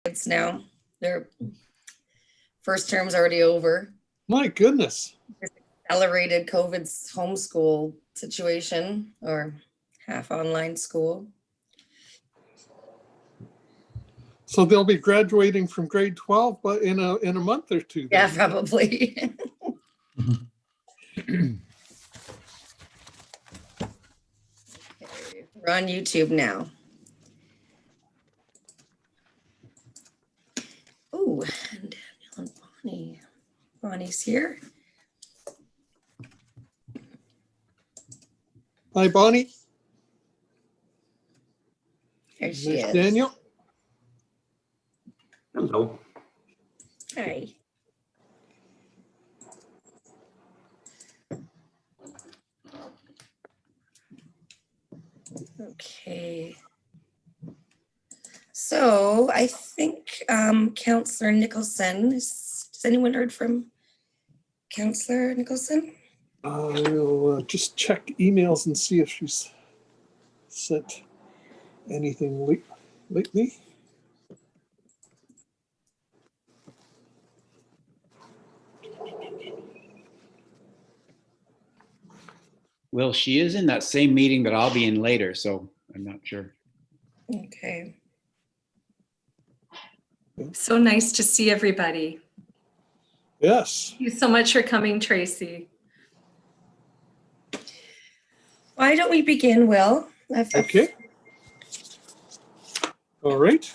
kids now. Their first term's already over. My goodness. This accelerated COVID's homeschool situation, or half online school. So they'll be graduating from grade 12, but in a month or two. Yeah, probably. Okay, we're on YouTube now. Oh, and Daniel and Bonnie. Bonnie's here. Hi, Bonnie. There she There's is. Daniel. Hello. Hi. Okay. So I think Councillor Nicholson, has anyone heard from Councillor Nicholson? I'll just check emails and see if she's sent anything lately. Well, she is in that same meeting that I'll be in later, so I'm not sure. Okay. So nice to see everybody. Yes. Thank you so much for coming, Tracy. Why don't we begin, Will? Okay. All right.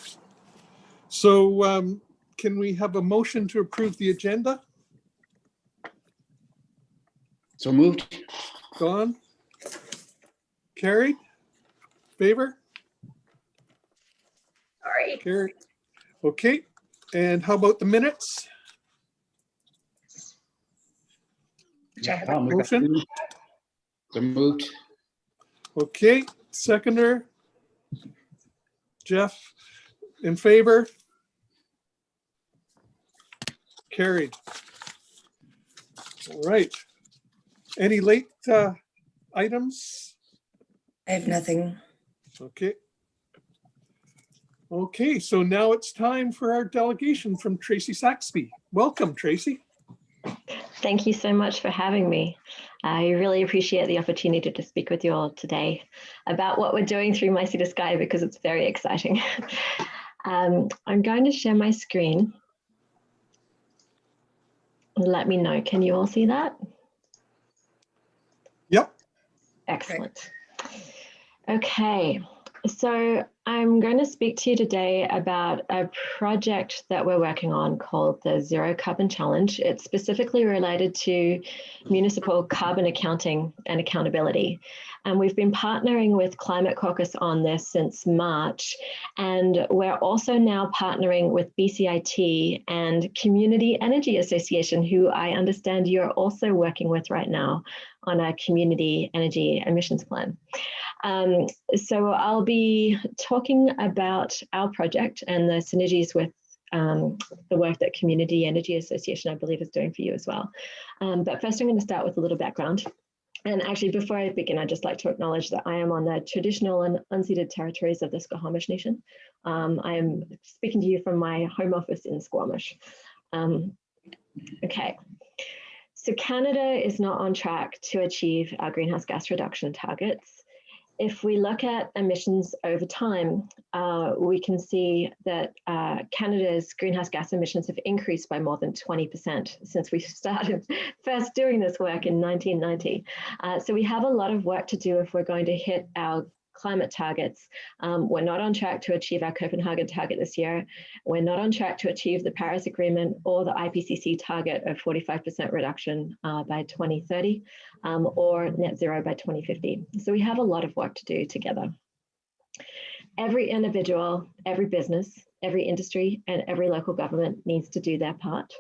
So can we have a motion to approve the agenda? So moved. Gone? Carried? Favor? Sorry. Carried. Okay. And how about the minutes? I'll make that Motion? move. So moved. Okay. Seconder? Jeff, in favor? Carried. All right. Any late items? I have nothing. Okay. Okay, so now it's time for our delegation from Tracey Saxby. Welcome, Tracey. Thank you so much for having me. I really appreciate the opportunity to speak with you all today about what we're doing through My Sea to Sky, because it's very exciting. I'm going to share my screen. Let me know. Can you all see that? Yep. Excellent. Okay, so I'm going to speak to you today about a project that we're working on called the Zero Carbon Challenge. It's specifically related to municipal carbon accounting and accountability. And we've been partnering with Climate Caucus on this since March. And we're also now partnering with BCIT and Community Energy Association, who I understand you're also working with right now on a community energy emissions plan. So I'll be talking about our project and the synergies with the work that Community Energy Association, I believe, is doing for you as well. But first, I'm going to start with a little background. And actually, before I begin, I'd just like to acknowledge that I am on the traditional and unceded territories of the Squamish Nation. I am speaking to you from my home office in Squamish. Okay. So Canada is not on track to achieve our greenhouse gas reduction targets. If we look at emissions over time, we can see that Canada's greenhouse gas emissions have increased by more than 20% since we started first doing this work in 1990. So we have a lot of work to do if we're going to hit our climate targets. We're not on track to achieve our Copenhagen target this year. We're not on track to achieve the Paris Agreement or the IPCC target of 45% reduction by 2030 or net zero by 2050. So we have a lot of work to do together. Every individual, every business, every industry, and every local government needs to do their part.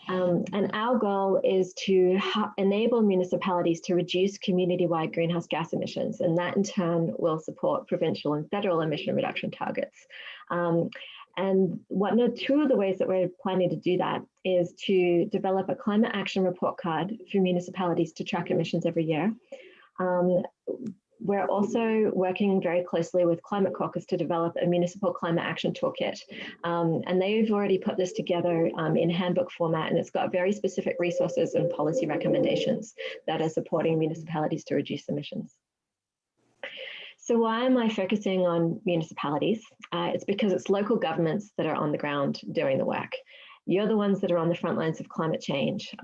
And our goal is to enable municipalities to reduce community-wide greenhouse gas emissions, and that in turn will support provincial and federal emission reduction targets. And two of the ways that we're planning to do that is to develop a climate action report card for municipalities to track emissions every year. We're also working very closely with Climate Caucus to develop a municipal climate action toolkit. And they've already put this together in handbook format, and it's got very specific resources and policy recommendations that are supporting municipalities to reduce emissions. So why am I focusing on municipalities? It's because it's local governments that are on the ground doing the work. You're the ones that are on the front lines of climate change.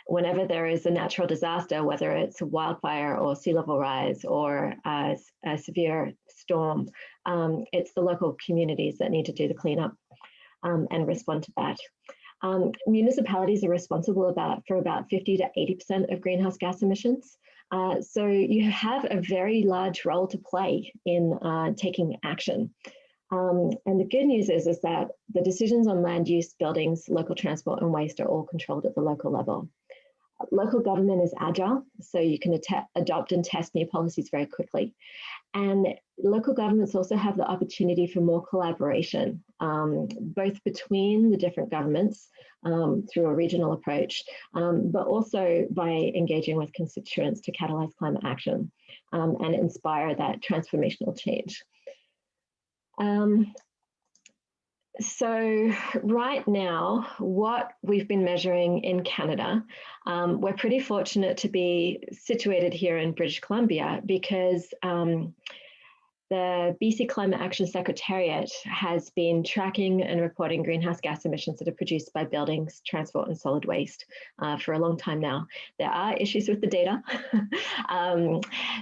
Whenever there is a natural disaster, whether it's a wildfire or sea level rise or a severe storm, it's the local communities that need to do the cleanup and respond to that. Municipalities are responsible for about 50 to 80% of greenhouse gas emissions. So you have a very large role to play in taking action. And the good news is that the decisions on land use, buildings, local transport and waste are all controlled at the local level. Local government is agile, so you can adopt and test new policies very quickly. And local governments also have the opportunity for more collaboration, both between the different governments through a regional approach, but also by engaging with constituents to catalyze climate action and inspire that transformational change. So right now, what we've been measuring in Canada, we're pretty fortunate to be situated here in British Columbia because the BC Climate Action Secretariat has been tracking and reporting greenhouse gas emissions that are produced by buildings, transport and solid waste for a long time now. There are issues with the data,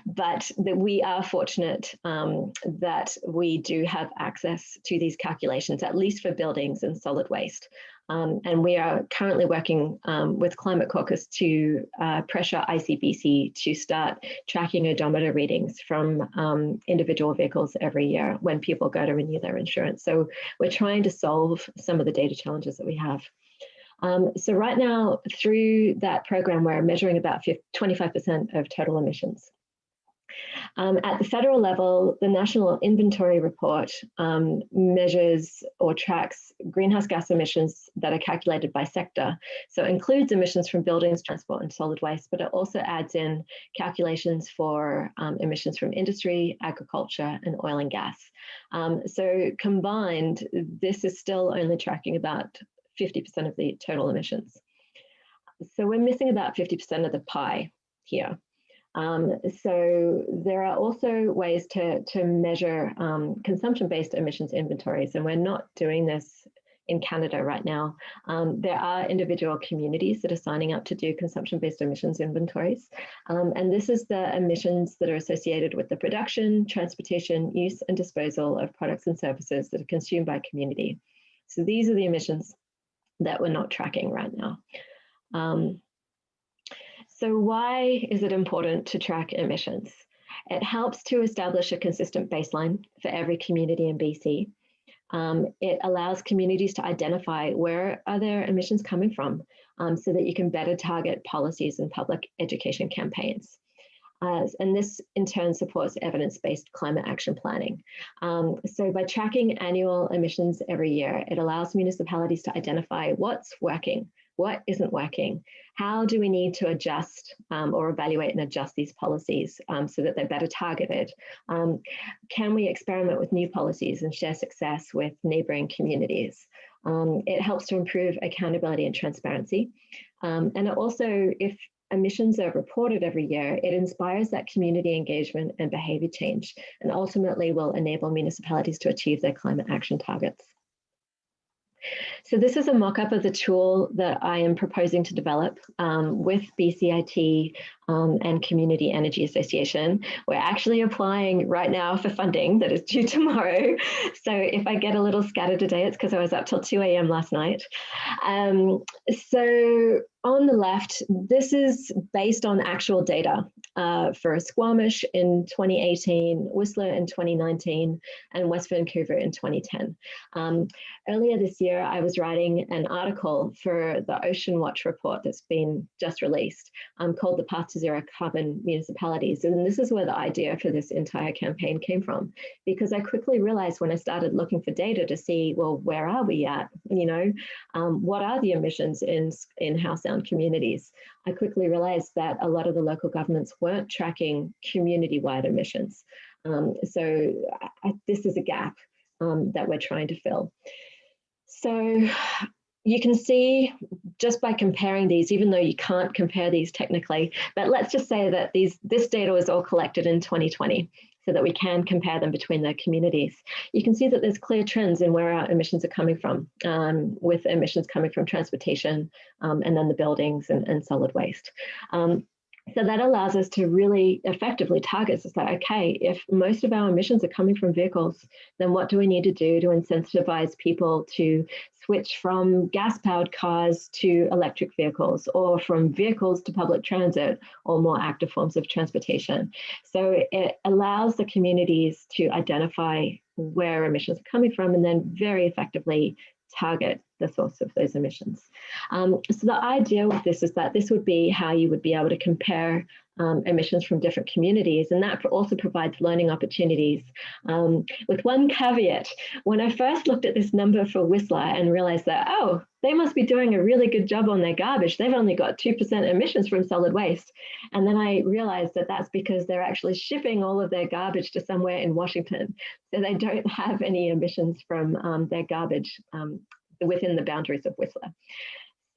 but we are fortunate that we do have access to these calculations, at least for buildings and solid waste. And we are currently working with Climate Caucus to pressure ICBC to start tracking odometer readings from individual vehicles every year when people go to renew their insurance. So we're trying to solve some of the data challenges that we have. So right now, through that program, we're measuring about 25% of total emissions. At the federal level, the National Inventory Report measures or tracks greenhouse gas emissions that are calculated by sector. So it includes emissions from buildings, transport and solid waste, but it also adds in calculations for emissions from industry, agriculture and oil and gas. So combined, this is still only tracking about 50% of the total emissions. So we're missing about 50% of the pie here. So there are also ways to measure consumption-based emissions inventories, and we're not doing this in Canada right now. There are individual communities that are signing up to do consumption-based emissions inventories, and this is the emissions that are associated with the production, transportation, use and disposal of products and services that are consumed by community. So these are the emissions that we're not tracking right now. So why is it important to track emissions? It helps to establish a consistent baseline for every community in BC. It allows communities to identify where are their emissions coming from so that you can better target policies and public education campaigns. And this in turn supports evidence-based climate action planning. So by tracking annual emissions every year, it allows municipalities to identify what's working, what isn't working, how do we need to adjust or evaluate and adjust these policies so that they're better targeted? Can we experiment with new policies and share success with neighboring communities? It helps to improve accountability and transparency. And it also, if emissions are reported every year, it inspires that community engagement and behavior change, and ultimately will enable municipalities to achieve their climate action targets. So this is a mock-up of the tool that I am proposing to develop with BCIT and Community Energy Association. We're actually applying right now for funding that is due tomorrow. So if I get a little scattered today, it's because I was up till 2 a.m. last night. So on the left, this is based on actual data for Squamish in 2018, Whistler in 2019, and West Vancouver in 2010. Earlier this year, I was writing an article for the Ocean Watch report that's been just released called The Path to to zero carbon municipalities. And this is where the idea for this entire campaign came from, because I quickly realized when I started looking for data to see, well, where are we at? What are the emissions in house sound communities? I quickly realized that a lot of the local governments weren't tracking community-wide emissions. So this is a gap that we're trying to fill. So you can see just by comparing these, even though you can't compare these technically, but let's just say that this data was all collected in 2020 so that we can compare them between the communities. You can see that there's clear trends in where our emissions are coming from, with emissions coming from transportation and then the buildings and solid waste. So that allows us to really effectively target. It's like, okay, if most of our emissions are coming from vehicles, then what do we need to do to incentivize people to switch from gas-powered cars to electric vehicles, or from vehicles to public transit, or more active forms of transportation? So it allows the communities to identify where emissions are coming from and then very effectively target the source of those emissions. So the idea with this is that this would be how you would be able to compare emissions from different communities, and that also provides learning opportunities. With one caveat, when I first looked at this number for Whistler and realized that, oh, they must be doing a really good job on their garbage. They've only got 2% emissions from solid waste. And then I realized that that's because they're actually shipping all of their garbage to somewhere in Washington. So they don't have any emissions from their garbage within the boundaries of Whistler.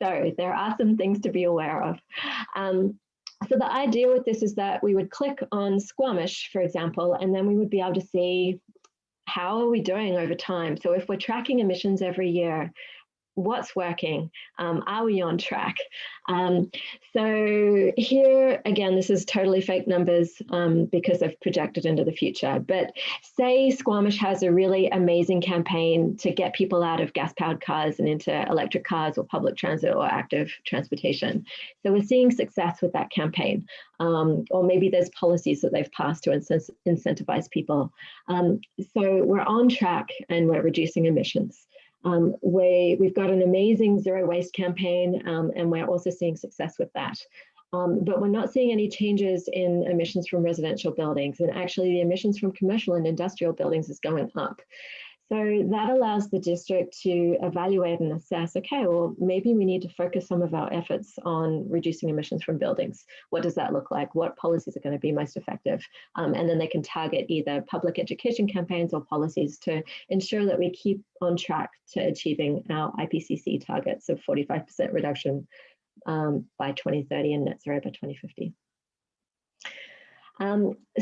So there are some things to be aware of. So the idea with this is that we would click on Squamish, for example, and then we would be able to see how are we doing over time. So if we're tracking emissions every year, what's working? Are we on track? So here, again, this is totally fake numbers because I've projected into the future. But say Squamish has a really amazing campaign to get people out of gas-powered cars and into electric cars or public transit or active transportation. So we're seeing success with that campaign. Or maybe there's policies that they've passed to incentivize people. So we're on track and we're reducing emissions. We've got an amazing zero waste campaign, and we're also seeing success with that. But we're not seeing any changes in emissions from residential buildings, and actually the emissions from commercial and industrial buildings is going up. So that allows the district to evaluate and assess, okay, well, maybe we need to focus some of our efforts on reducing emissions from buildings. What does that look like? What policies are going to be most effective? And then they can target either public education campaigns or policies to ensure that we keep on track to achieving our IPCC targets of 45% reduction by 2030 and net zero by 2050.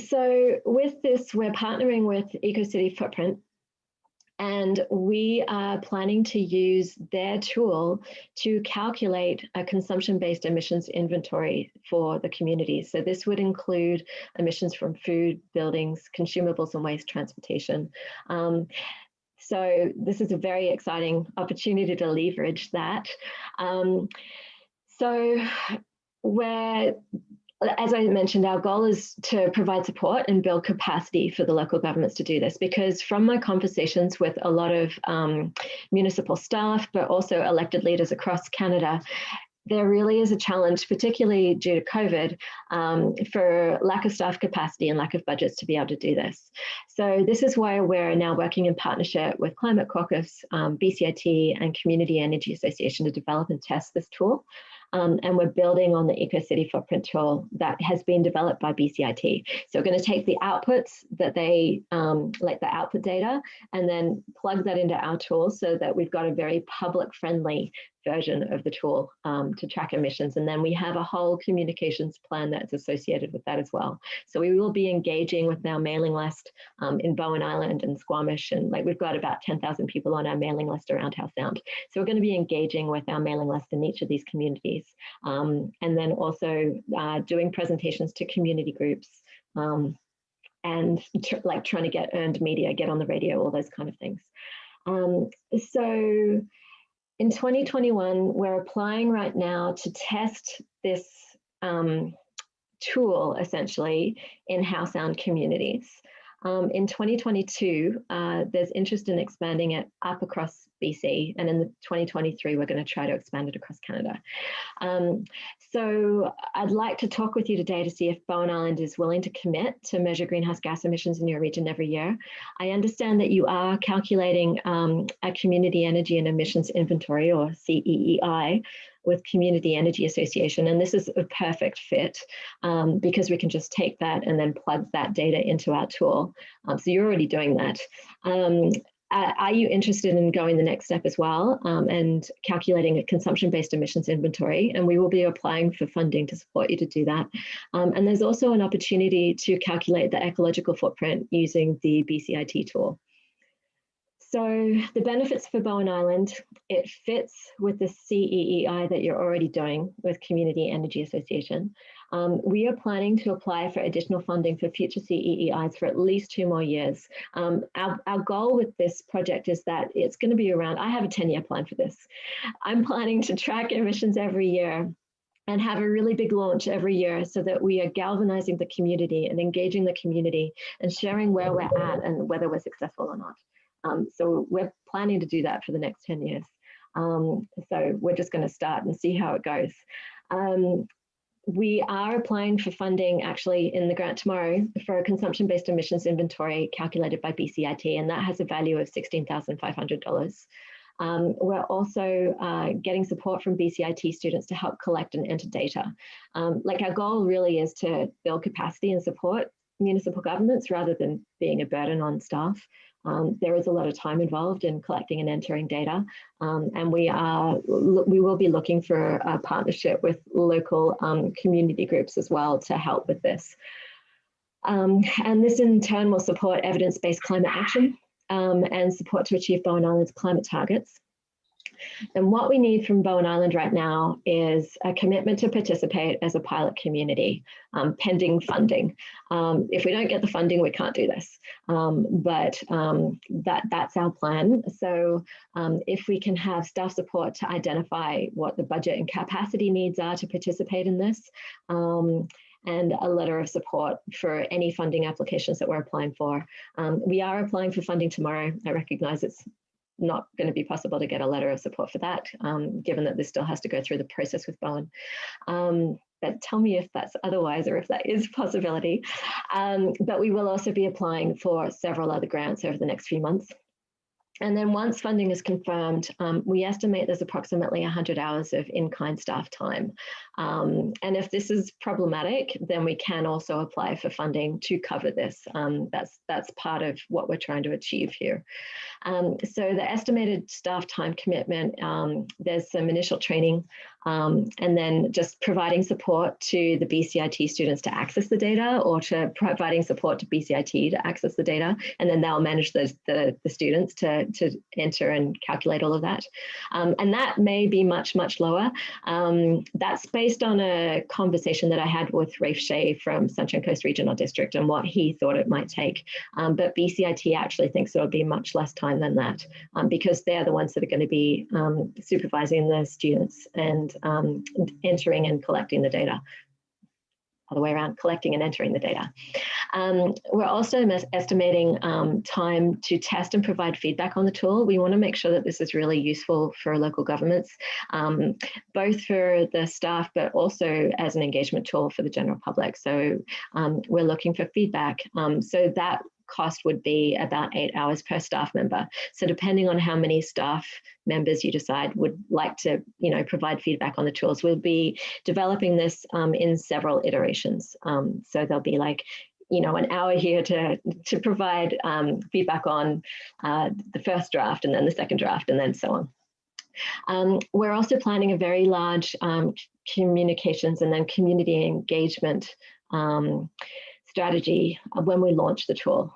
So with this, we're partnering with EcoCity Footprint, and we are planning to use their tool to calculate a consumption-based emissions inventory for the community. So this would include emissions from food, buildings, consumables, and waste transportation. So this is a very exciting opportunity to leverage that. So as I mentioned, our goal is to provide support and build capacity for the local governments to do this, because from my conversations with a lot of municipal staff, but also elected leaders across Canada, there really is a challenge, particularly due to COVID, for lack of staff capacity and lack of budgets to be able to do this. So this is why we're now working in partnership with Climate Caucus, BCIT, and Community Energy Association to develop and test this tool. And we're building on the EcoCity Footprint tool that has been developed by BCIT. So we're going to take the outputs that they, like the output data, and then plug that into our tool so that we've got a very public-friendly version of the tool to track emissions. And then we have a whole communications plan that's associated with that as well. So we will be engaging with our mailing list in Bowen Island and Squamish, and like we've got about 10,000 people on our mailing list around House Sound. So we're going to be engaging with our mailing list in each of these communities, and then also doing presentations to community groups and like trying to get earned media, get on the radio, all those kind of things. So in 2021, we're applying right now to test this tool essentially in house sound communities. In 2022, there's interest in expanding it up across BC, and in 2023, we're going to try to expand it across Canada. So I'd like to talk with you today to see if Bowen Island is willing to commit to measure greenhouse gas emissions in your region every year. I understand that you are calculating a community energy and emissions inventory, or CEEI, with Community Energy Association, and this is a perfect fit because we can just take that and then plug that data into our tool. So you're already doing that. Are you interested in going the next step as well and calculating a consumption-based emissions inventory? And we will be applying for funding to support you to do that. And there's also an opportunity to calculate the ecological footprint using the BCIT tool. So the benefits for Bowen Island, it fits with the CEEI that you're already doing with Community Energy Association. We are planning to apply for additional funding for future CEEIs for at least 2 more years. Our goal with this project is that it's going to be around, I have a 10-year plan for this. I'm planning to track emissions every year and have a really big launch every year so that we are galvanizing the community and engaging the community and sharing where we're at and whether we're successful or not. So we're planning to do that for the next 10 years. So we're just going to start and see how it goes. We are applying for funding actually in the grant tomorrow for a consumption-based emissions inventory calculated by BCIT, and that has a value of $16,500. We're also getting support from BCIT students to help collect and enter data. Like our goal really is to build capacity and support municipal governments rather than being a burden on staff. There is a lot of time involved in collecting and entering data, and we will be looking for a partnership with local community groups as well to help with this. And this in turn will support evidence-based climate action and support to achieve Bowen Island's climate targets. And what we need from Bowen Island right now is a commitment to participate as a pilot community, pending funding. If we don't get the funding, we can't do this. But that's our plan. So if we can have staff support to identify what the budget and capacity needs are to participate in this, and a letter of support for any funding applications that we're applying for. We are applying for funding tomorrow. I recognize it's not going to be possible to get a letter of support for that, given that this still has to go through the process with Bowen. But tell me if that's otherwise or if that is a possibility. But we will also be applying for several other grants over the next few months. And then once funding is confirmed, we estimate there's approximately 100 hours of in-kind staff time. And if this is problematic, then we can also apply for funding to cover this. That's part of what we're trying to achieve here. So the estimated staff time commitment, there's some initial training, and then just providing support to the BCIT students to access the data, or to providing support to BCIT to access the data, and then they'll manage the students to enter and calculate all of that. And that may be much, much lower. That's based on a conversation that I had with Rafe Shea from Sunshine Coast Regional District and what he thought it might take. But BCIT actually thinks it will be much less time than that, because they're the ones that are going to be supervising the students and entering and collecting the data. Other way around, collecting and entering the data. We're also estimating time to test and provide feedback on the tool. We want to make sure that this is really useful for local governments, both for the staff, but also as an engagement tool for the general public. So we're looking for feedback. So that cost would be about 8 hours per staff member. So depending on how many staff members you decide would like to, provide feedback on the tools, we'll be developing this in several iterations. So there'll be like, an hour here to provide feedback on the first draft, and then the second draft, and then so on. We're also planning a very large communications and then community engagement strategy when we launch the tool.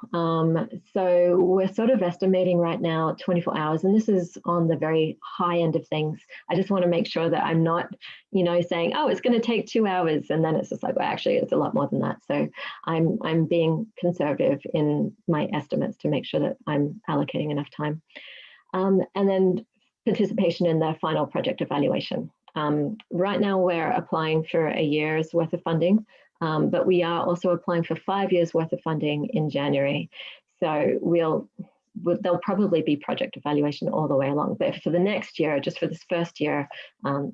So we're sort of estimating right now 24 hours, and this is on the very high end of things. I just want to make sure that I'm not, saying, oh, it's going to take 2 hours, and then it's just like, well, actually, it's a lot more than that. So I'm being conservative in my estimates to make sure that I'm allocating enough time. And then participation in the final project evaluation. Right now, we're applying for a year's worth of funding. But we are also applying for 5 years worth of funding in January. So there'll probably be project evaluation all the way along. But for the next year, just for this first year,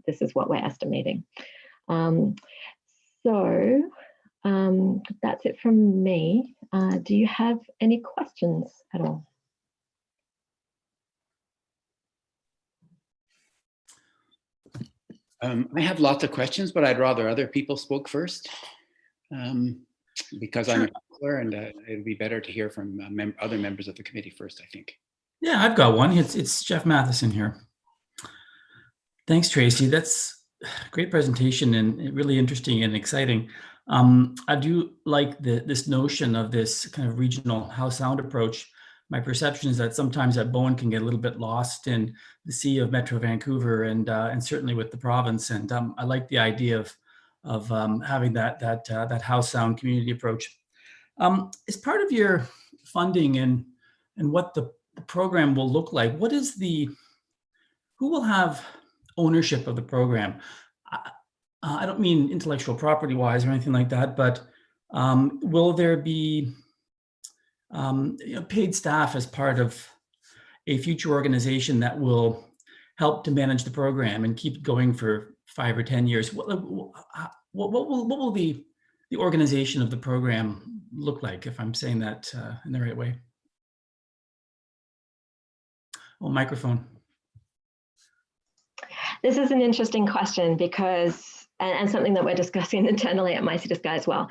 this is what we're estimating. That's it from me. Do you have any questions at all? I have lots of questions, but I'd rather other people spoke first because I'm a councillor, and it'd be better to hear from other members of the committee first, I think. Yeah, I've got one. It's Jeff Matheson here. Thanks, Tracey. That's a great presentation and really interesting and exciting. I do like this notion of this kind of regional house sound approach. My perception is that sometimes that Bowen can get a little bit lost in the sea of Metro Vancouver and certainly with the province. And I like the idea of having that house sound community approach. As part of your funding and what the program will look like, who will have ownership of the program? I don't mean intellectual property wise or anything like that, but will there be paid staff as part of a future organization that will help to manage the program and keep it going for 5 or 10 years? What will the organization of the program look like, if I'm saying that in the right way? Oh, microphone. This is an interesting question because, and something that we're discussing internally at My City Sky as well,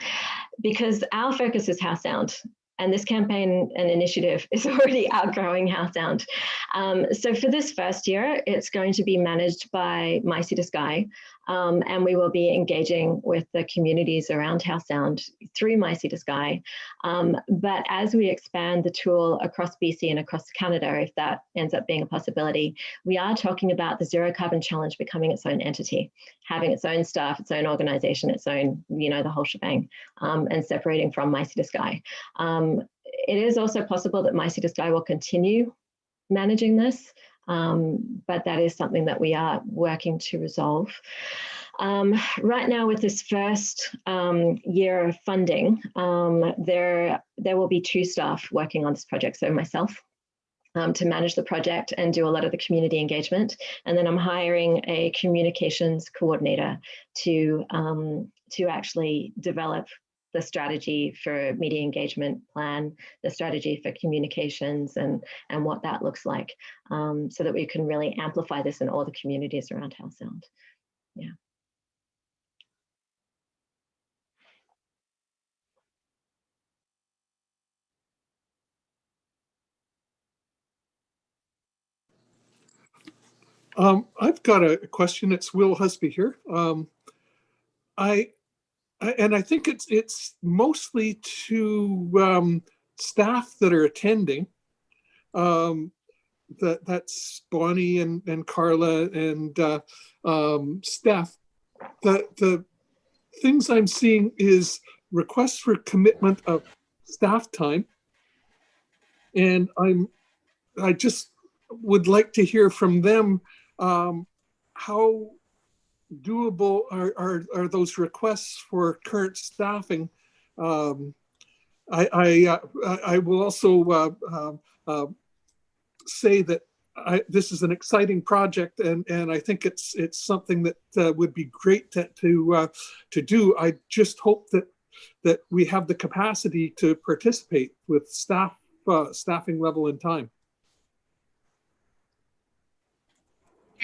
because our focus is house sound. And this campaign and initiative is already outgrowing house sound. So for this first year, it's going to be managed by My City Sky, and we will be engaging with the communities around house sound through My City Sky. But as we expand the tool across BC and across Canada, if that ends up being a possibility, we are talking about the Zero Carbon Challenge becoming its own entity, having its own staff, its own organization, its own, the whole shebang, and separating from My City Sky. It is also possible that My City Sky will continue managing this, but that is something that we are working to resolve. Right now, with this first year of funding, there will be 2 staff working on this project. So myself, to manage the project and do a lot of the community engagement, and then I'm hiring a communications coordinator to actually develop the strategy for media engagement plan, the strategy for communications, and what that looks like, so that we can really amplify this in all the communities around house sound. Yeah. I've got a question. It's Will Husby here. I think it's mostly to staff that are attending. That's Bonny and Carla and Steph. The things I'm seeing is requests for commitment of staff time, and I just would like to hear from them how doable are those requests for current staffing. I will also say that this is an exciting project, and I think it's something that would be great to do. I just hope that we have the capacity to participate with staffing level and time.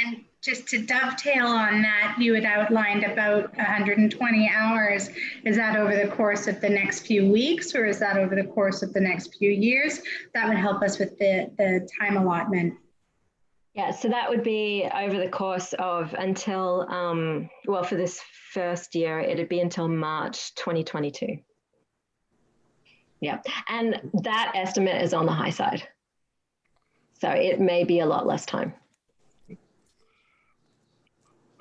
And just to dovetail on that, you had outlined about 120 hours. Is that over the course of the next few weeks, or is that over the course of the next few years? That would help us with the time allotment. Yeah, so that would be over the course of until, well, for this first year, it'd be until March 2022. Yeah, and that estimate is on the high side. So it may be a lot less time.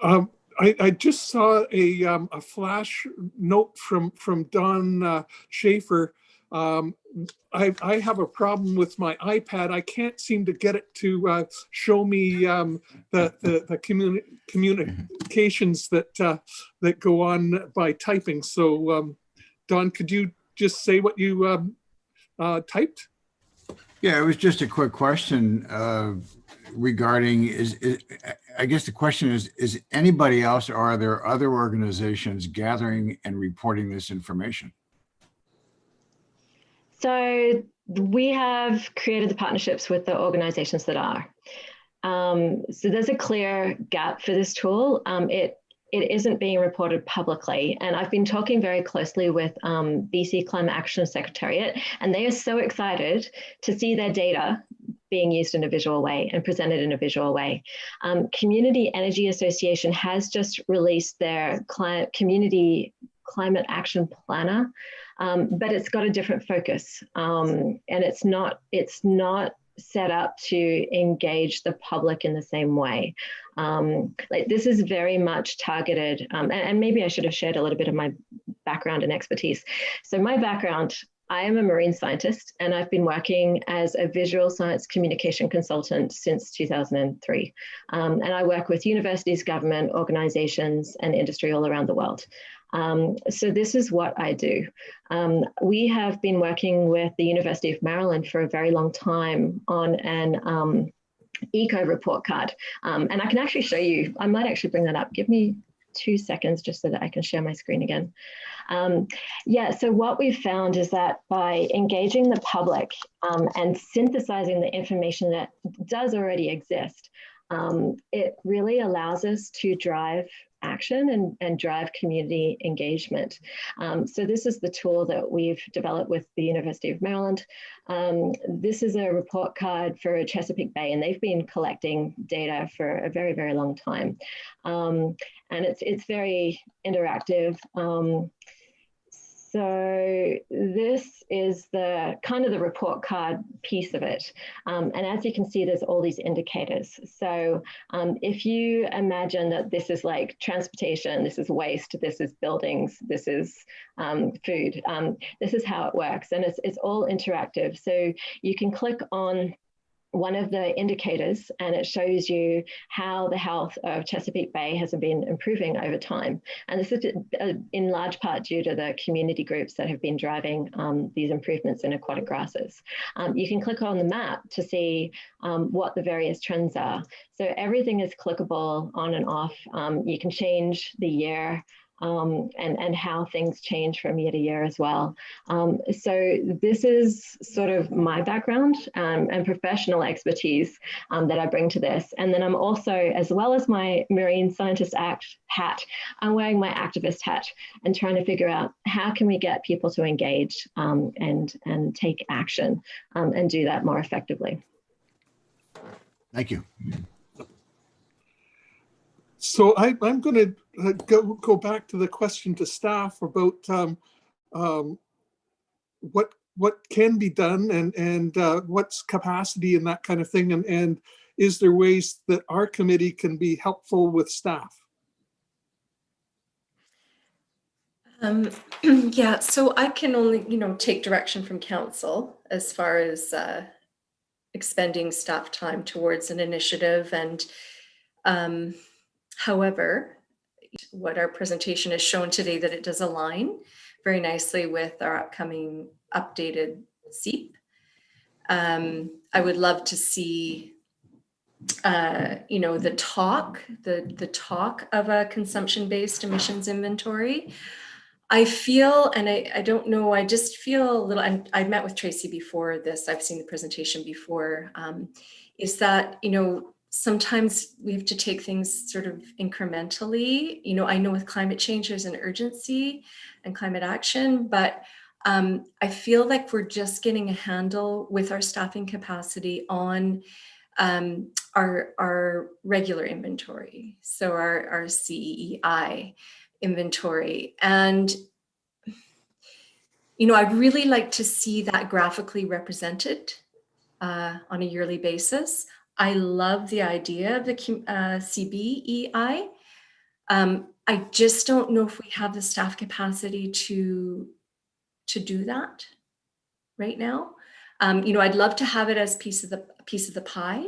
I just saw a flash note from Don Schaefer. I have a problem with my iPad. I can't seem to get it to show me the communications that go on by typing. So Don, could you just say what you typed? Yeah, it was just a quick question regarding, I guess the question is anybody else, or are there other organizations gathering and reporting this information? So we have created the partnerships with the organizations that are. So there's a clear gap for this tool. It isn't being reported publicly. And I've been talking very closely with BC Climate Action Secretariat, and they are so excited to see their data being used in a visual way and presented in a visual way. Community Energy Association has just released their community climate action planner, but it's got a different focus, and it's not set up to engage the public in the same way. Like this is very much targeted, and maybe I should have shared a little bit of my background and expertise. So my background, I am a marine scientist, and I've been working as a visual science communication consultant since 2003. And I work with universities, government, organizations, and industry all around the world. So this is what I do. We have been working with the University of Maryland for a very long time on an eco report card. And I can actually show you, I might actually bring that up. Give me 2 seconds just so that I can share my screen again. Yeah, so what we've found is that by engaging the public and synthesizing the information that does already exist, it really allows us to drive action and drive community engagement. So this is the tool that we've developed with the University of Maryland. This is a report card for Chesapeake Bay, and they've been collecting data for a very, very long time. And it's very interactive. So this is the kind of the report card piece of it. And as you can see, there's all these indicators. So if you imagine that this is like transportation, this is waste, this is buildings, this is food, this is how it works. And it's all interactive. So you can click on one of the indicators and it shows you how the health of Chesapeake Bay has been improving over time. And this is in large part due to the community groups that have been driving these improvements in aquatic grasses. You can click on the map to see what the various trends are. So everything is clickable on and off. You can change the year and how things change from year to year as well. So this is sort of my background and professional expertise that I bring to this. And then I'm also, as well as my marine scientist hat, I'm wearing my activist hat and trying to figure out how can we get people to engage and take action and do that more effectively. Thank you. So I'm going to go back to the question to staff about what can be done and what's capacity and that kind of thing, and is there ways that our committee can be helpful with staff? Yeah, so I can only, take direction from council as far as expending staff time towards an initiative. And however, what our presentation has shown today, that it does align very nicely with our upcoming updated CEEP. I would love to see, the talk of a consumption-based emissions inventory. I feel, and I don't know, I just feel a little, and I met with Tracey before this, I've seen the presentation before, is that, sometimes we have to take things sort of incrementally. I know with climate change, there's an urgency and climate action, but I feel like we're just getting a handle with our staffing capacity on our regular inventory. So our CEEI inventory. And, I'd really like to see that graphically represented on a yearly basis. I love the idea of the CBEI. I just don't know if we have the staff capacity to do that right now. I'd love to have it as piece of the pie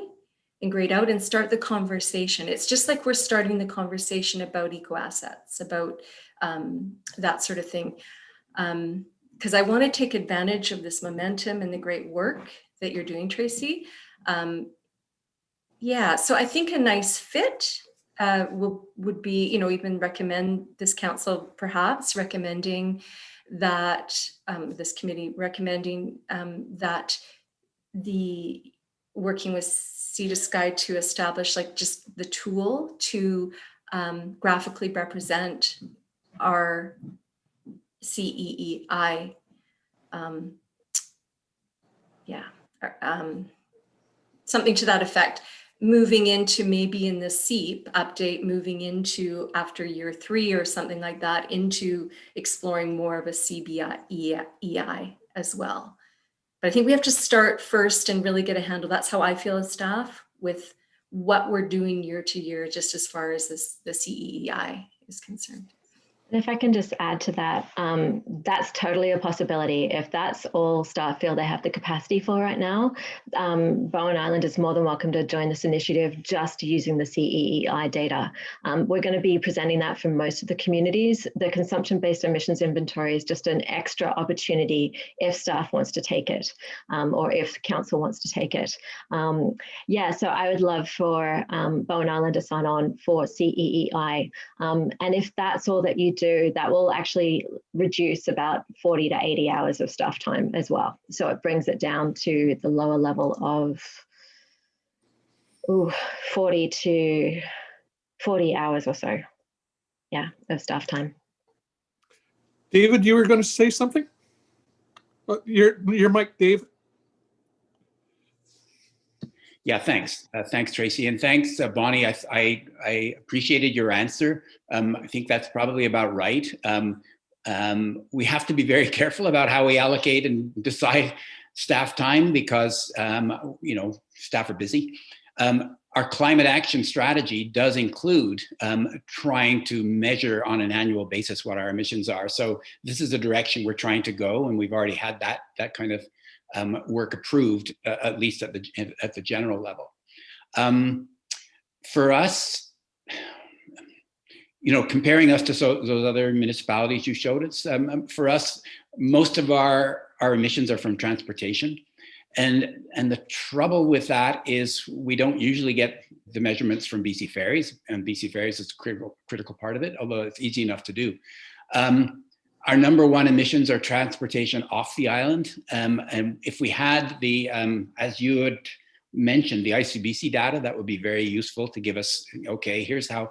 and grade out and start the conversation. It's just like we're starting the conversation about eco assets, about that sort of thing. because I want to take advantage of this momentum and the great work that you're doing, Tracey. Yeah, so I think a nice fit would be, even recommend this council perhaps recommending that, this committee recommending that the working with Sea to Sky to establish like just the tool to graphically represent our CEEI, something to that effect, moving into maybe in the CEEP update, moving into after year 3 or something like that, into exploring more of a CBI as well. But I think we have to start first and really get a handle. That's how I feel as staff with what we're doing year to year, just as far as the CEEI is concerned. And if I can just add to that, that's totally a possibility. If that's all staff feel they have the capacity for right now, Bowen Island is more than welcome to join this initiative just using the CEEI data. We're going to be presenting that for most of the communities. The consumption-based emissions inventory is just an extra opportunity if staff wants to take it, or if council wants to take it. Yeah, so I would love for Bowen Island to sign on for CEEI. And if that's all that you do, that will actually reduce about 40 to 80 hours of staff time as well. So it brings it down to the lower level of 40 to 40 hours or so, yeah, of staff time. David, you were going to say something? Your mic, Dave. Yeah, thanks. Thanks, Tracey. And thanks, Bonnie. I appreciated your answer. I think that's probably about right. We have to be very careful about how we allocate and decide staff time because, staff are busy. Our climate action strategy does include trying to measure on an annual basis what our emissions are. So this is the direction we're trying to go, and we've already had that kind of work approved, at least at the general level. For us, comparing us to those other municipalities you showed us, for us, most of our emissions are from transportation. And the trouble with that is we don't usually get the measurements from BC Ferries, and BC Ferries is a critical part of it, although it's easy enough to do. Our number one emissions are transportation off the island. And if we had the, as you had mentioned, the ICBC data, that would be very useful to give us, okay, here's how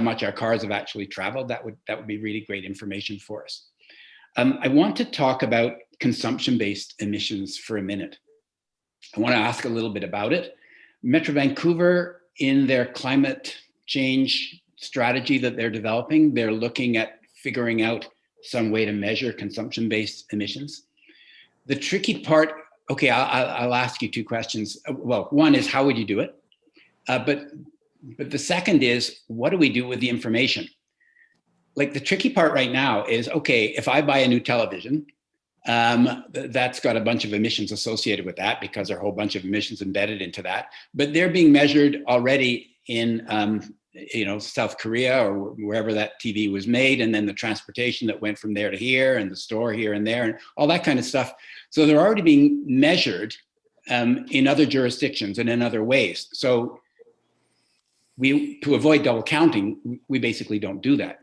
much our cars have actually traveled. That would be really great information for us. I want to talk about consumption-based emissions for a minute. I want to ask a little bit about it. Metro Vancouver, in their climate change strategy that they're developing, they're looking at figuring out some way to measure consumption-based emissions. The tricky part, okay, I'll ask you two questions. Well, one is how would you do it? But the second is, what do we do with the information? Like the tricky part right now is, okay, if I buy a new television, that's got a bunch of emissions associated with that because there are a whole bunch of emissions embedded into that, but they're being measured already in South Korea or wherever that TV was made, and then the transportation that went from there to here and the store here and there and all that kind of stuff. So they're already being measured in other jurisdictions and in other ways. So to avoid double counting, we basically don't do that.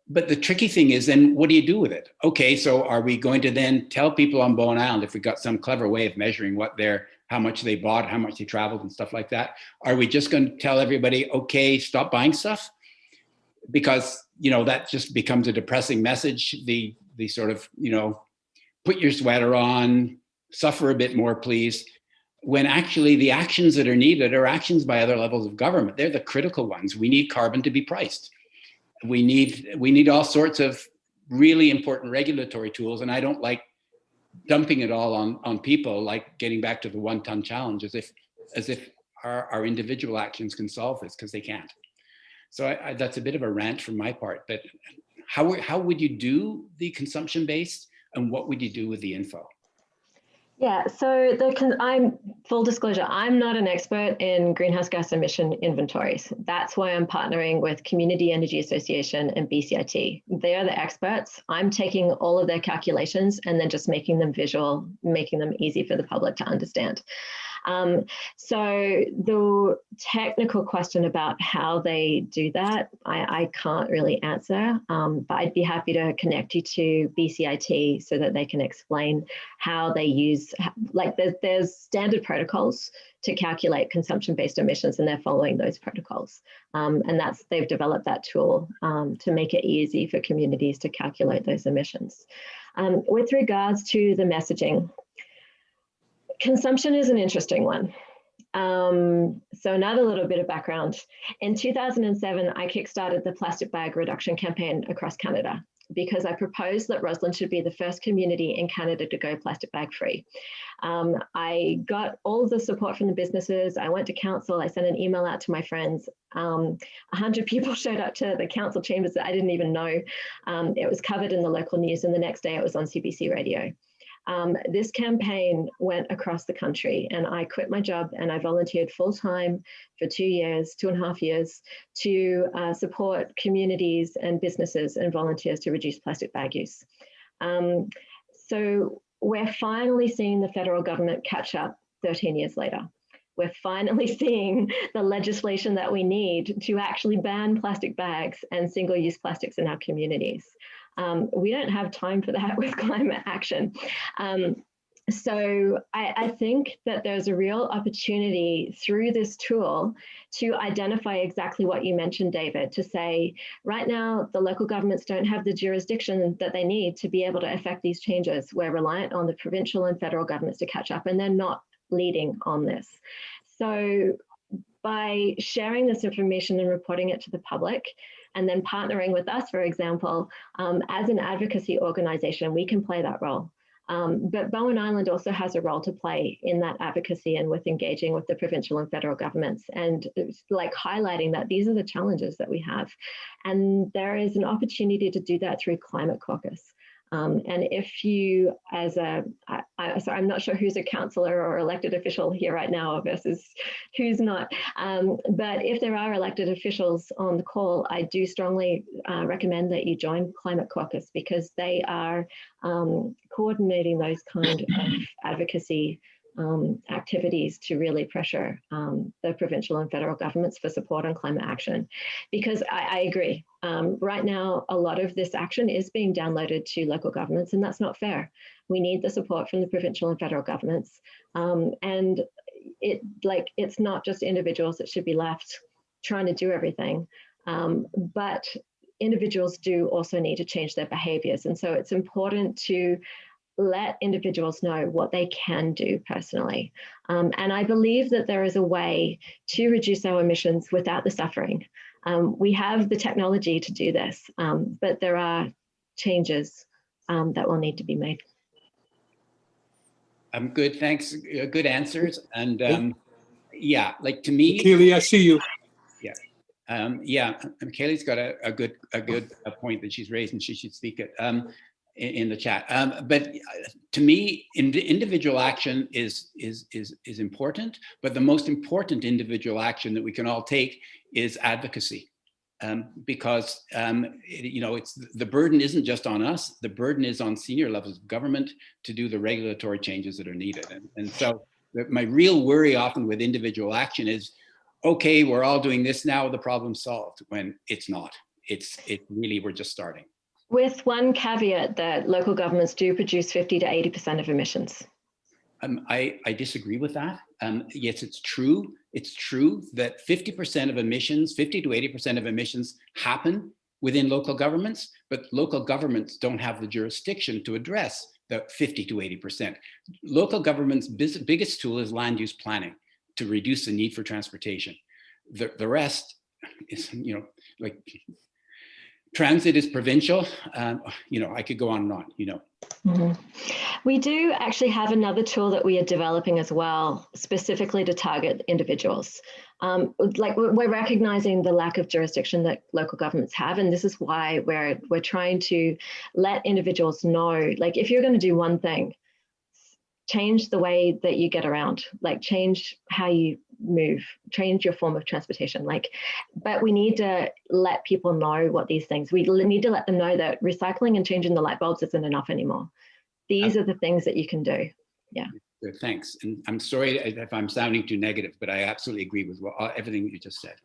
But the tricky thing is then what do you do with it? Okay, so are we going to then tell people on Bowen Island, if we got some clever way of measuring how much they bought, how much they traveled and stuff like that, are we just going to tell everybody, okay, stop buying stuff? Because, that just becomes a depressing message. The sort of, put your sweater on, suffer a bit more, please. When actually the actions that are needed are actions by other levels of government. They're the critical ones. We need carbon to be priced. We need all sorts of really important regulatory tools. And I don't like dumping it all on people, like getting back to the 1-ton challenge, as if our individual actions can solve this, because they can't. So that's a bit of a rant from my part, but how would you do the consumption based, and what would you do with the info? Yeah, so I'm full disclosure, I'm not an expert in greenhouse gas emission inventories. That's why I'm partnering with Community Energy Association and BCIT. They are the experts. I'm taking all of their calculations and then just making them visual, making them easy for the public to understand. So the technical question about how they do that, I can't really answer, but I'd be happy to connect you to BCIT so that they can explain how they use, like there's standard protocols to calculate consumption-based emissions, and they're following those protocols. And they've developed that tool to make it easy for communities to calculate those emissions. With regards to the messaging, consumption is an interesting one. So another little bit of background. In 2007, I kickstarted the plastic bag reduction campaign across Canada because I proposed that Roslyn should be the first community in Canada to go plastic bag free. I got all of the support from the businesses. I went to council. I sent an email out to my friends. 100 people showed up to the council chambers that I didn't even know. It was covered in the local news, and the next day it was on CBC radio. This campaign went across the country, and I quit my job and I volunteered full-time for 2.5 years to support communities and businesses and volunteers to reduce plastic bag use. So we're finally seeing the federal government catch up 13 years later. We're finally seeing the legislation that we need to actually ban plastic bags and single-use plastics in our communities. We don't have time for that with climate action. So I think that there's a real opportunity through this tool to identify exactly what you mentioned, David, to say, right now, the local governments don't have the jurisdiction that they need to be able to affect these changes. We're reliant on the provincial and federal governments to catch up, and they're not leading on this. So by sharing this information and reporting it to the public, and then partnering with us, for example, as an advocacy organization, we can play that role. But Bowen Island also has a role to play in that advocacy and with engaging with the provincial and federal governments, and like highlighting that these are the challenges that we have. And there is an opportunity to do that through Climate Caucus. And if you, as so I'm not sure who's a councillor or elected official here right now versus who's not, but if there are elected officials on the call, I do strongly recommend that you join Climate Caucus, because they are coordinating those kind of advocacy activities to really pressure the provincial and federal governments for support on climate action. Because I agree, right now, a lot of this action is being downloaded to local governments, and that's not fair. We need the support from the provincial and federal governments. And it's not just individuals that should be left trying to do everything, but individuals do also need to change their behaviors. And so it's important to let individuals know what they can do personally. And I believe that there is a way to reduce our emissions without the suffering. We have the technology to do this, but there are changes that will need to be made. Good, thanks. Good answers. And yeah, like to me, Keely, I see you. Yeah, and Kaylee's got a good point that she's raised, and she should speak it in the chat. But to me, individual action is important, but the most important individual action that we can all take is advocacy, because it's the burden isn't just on us. The burden is on senior levels of government to do the regulatory changes that are needed. And so my real worry often with individual action is, okay, we're all doing this now, the problem's solved, when it's not. It's really, we're just starting. With one caveat that local governments do produce 50 to 80% of emissions. I disagree with that. Yes, it's true. It's true that 50% of emissions, 50 to 80% of emissions happen within local governments, but local governments don't have the jurisdiction to address the 50 to 80%. Local government's biggest tool is land use planning to reduce the need for transportation. The rest is, like transit is provincial. I could go on and on, Mm-hmm. We do actually have another tool that we are developing as well, specifically to target individuals. Like we're recognizing the lack of jurisdiction that local governments have, and this is why we're trying to let individuals know, like if you're going to do one thing, change the way that you get around, like change how you move, change your form of transportation. But we need to let people know what these things, we need to let them know that recycling and changing the light bulbs isn't enough anymore. These are the things that you can do. Yeah. Good, thanks. And I'm sorry if I'm sounding too negative, but I absolutely agree with everything you just said.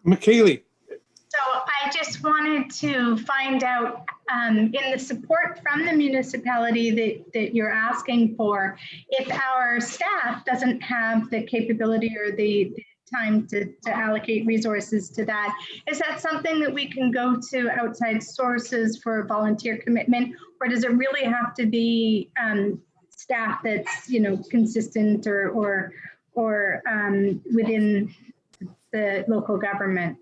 McKaylee. So I just wanted to find out in the support from the municipality that you're asking for, if our staff doesn't have the capability or the time to allocate resources to that, is that something that we can go to outside sources for volunteer commitment, or does it really have to be staff that's, you know, consistent or within the local government?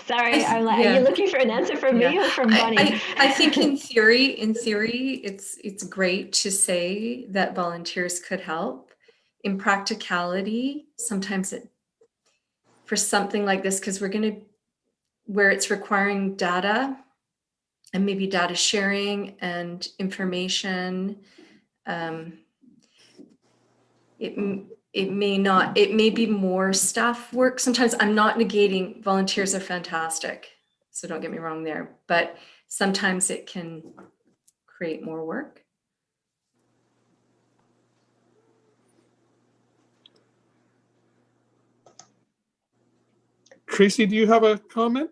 Sorry, I'm like, are you looking for an answer from me or from Bonny? I think in theory, it's great to say that volunteers could help. In practicality, sometimes for something like this, because where it's requiring data and maybe data sharing and information, it may be more staff work. Sometimes I'm not negating, volunteers are fantastic, so don't get me wrong there, but sometimes it can create more work. Tracey, do you have a comment?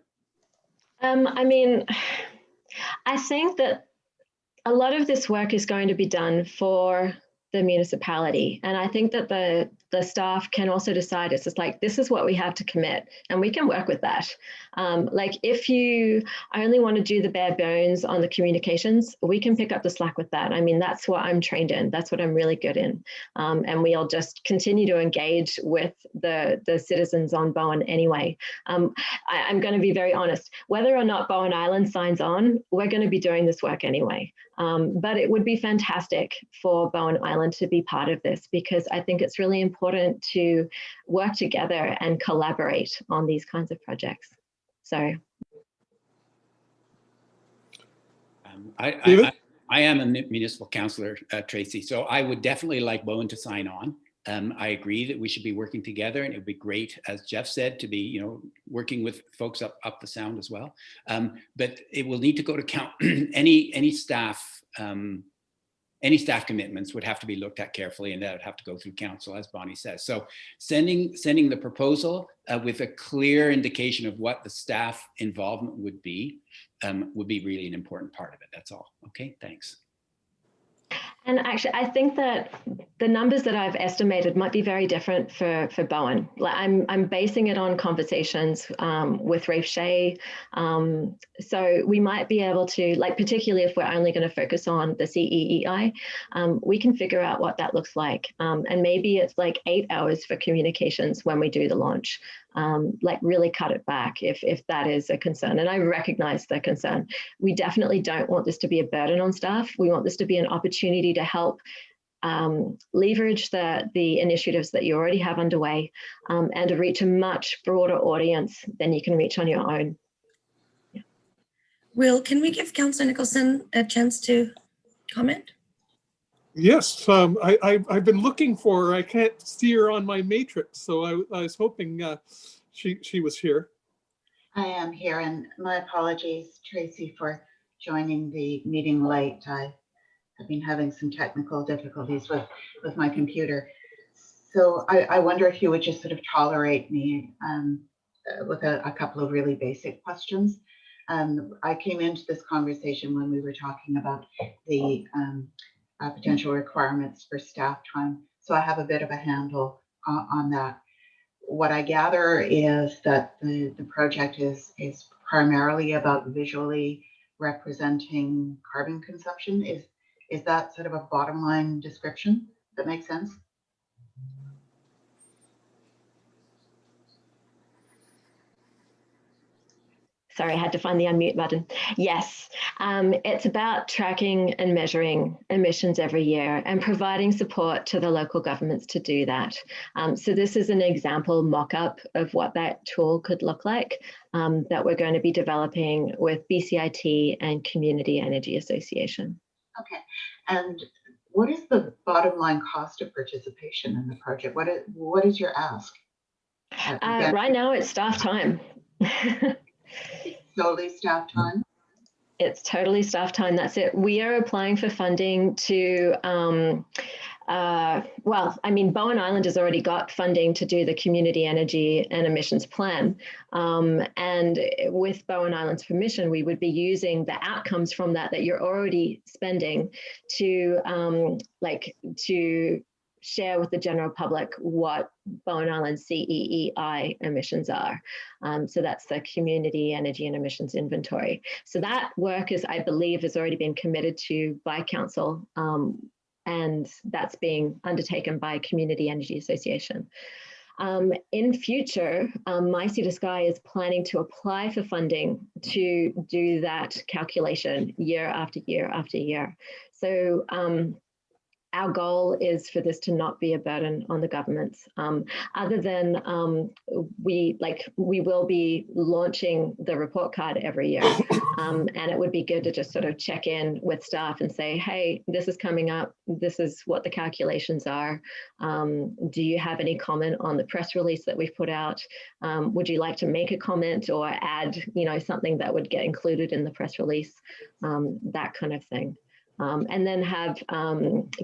I mean, I think that a lot of this work is going to be done for the municipality. And I think that the staff can also decide, it's just like, this is what we have to commit, and we can work with that. Like if you only want to do the bare bones on the communications, we can pick up the slack with that. I mean, that's what I'm trained in. That's what I'm really good in. And we'll just continue to engage with the citizens on Bowen anyway. I'm going to be very honest, whether or not Bowen Island signs on, we're going to be doing this work anyway. But it would be fantastic for Bowen Island to be part of this, because I think it's really important to work together and collaborate on these kinds of projects. So I am a municipal councillor, Tracey, so I would definitely like Bowen to sign on. I agree that we should be working together, and it would be great, as Jeff said, to be, you know, working with folks up the sound as well. But it will need to go to any staff commitments would have to be looked at carefully, and that would have to go through council, as Bonny says. So sending the proposal with a clear indication of what the staff involvement would be really an important part of it. That's all. Okay, thanks. And actually, I think that the numbers that I've estimated might be very different for Bowen. Like I'm basing it on conversations with Rafe Shea. So we might be able to, like, particularly if we're only going to focus on the CEEI, we can figure out what that looks like. And maybe it's like 8 hours for communications when we do the launch. Like really cut it back if that is a concern. And I recognize the concern. We definitely don't want this to be a burden on staff. We want this to be an opportunity to help leverage the initiatives that you already have underway and to reach a much broader audience than you can reach on your own. Yeah. Will, can we give Councillor Nicholson a chance to comment? Yes, I've been looking for her. I can't see her on my matrix, so I was hoping she was here. I am here, and my apologies, Tracey, for joining the meeting late. I have been having some technical difficulties with my computer. So I wonder if you would just sort of tolerate me with a couple of really basic questions. I came into this conversation when we were talking about the potential requirements for staff time. So I have a bit of a handle on that. What I gather is that the project is primarily about visually representing carbon consumption. Is that sort of a bottom line description that makes sense? Sorry, I had to find the unmute button. Yes, it's about tracking and measuring emissions every year and providing support to the local governments to do that. So this is an example mock-up of what that tool could look like that we're going to be developing with BCIT and Community Energy Association. Okay, and what is the bottom line cost of participation in the project? What is your ask? Right now, it's staff time. Solely staff time? It's totally staff time. That's it. We are applying for funding to, well, I mean, Bowen Island has already got funding to do the community energy and emissions plan. And with Bowen Island's permission, we would be using the outcomes from that you're already spending to, to share with the general public what Bowen Island CEEI emissions are. So that's the Community Energy and Emissions Inventory. So that work is, I believe, has already been committed to by council, and that's being undertaken by Community Energy Association. In future, My Sea to Sky is planning to apply for funding to do that calculation year after year after year. So our goal is for this to not be a burden on the governments, other than we will be launching the report card every year. And it would be good to just sort of check in with staff and say, hey, this is coming up. This is what the calculations are. Do you have any comment on the press release that we've put out? Would you like to make a comment or add, something that would get included in the press release? That kind of thing. And then have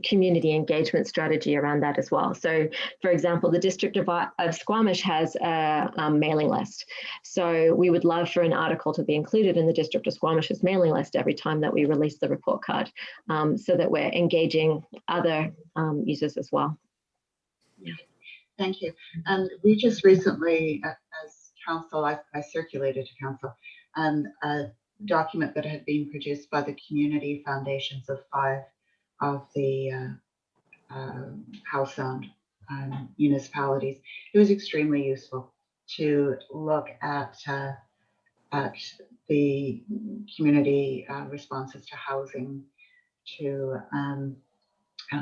community engagement strategy around that as well. So, for example, the District of Squamish has a mailing list. So we would love for an article to be included in the District of Squamish's mailing list every time that we release the report card, so that we're engaging other users as well. Thank you. And we just recently, as council, I circulated to council a document that had been produced by the community foundations of 5 of the house sound municipalities. It was extremely useful to look at the community responses to housing, to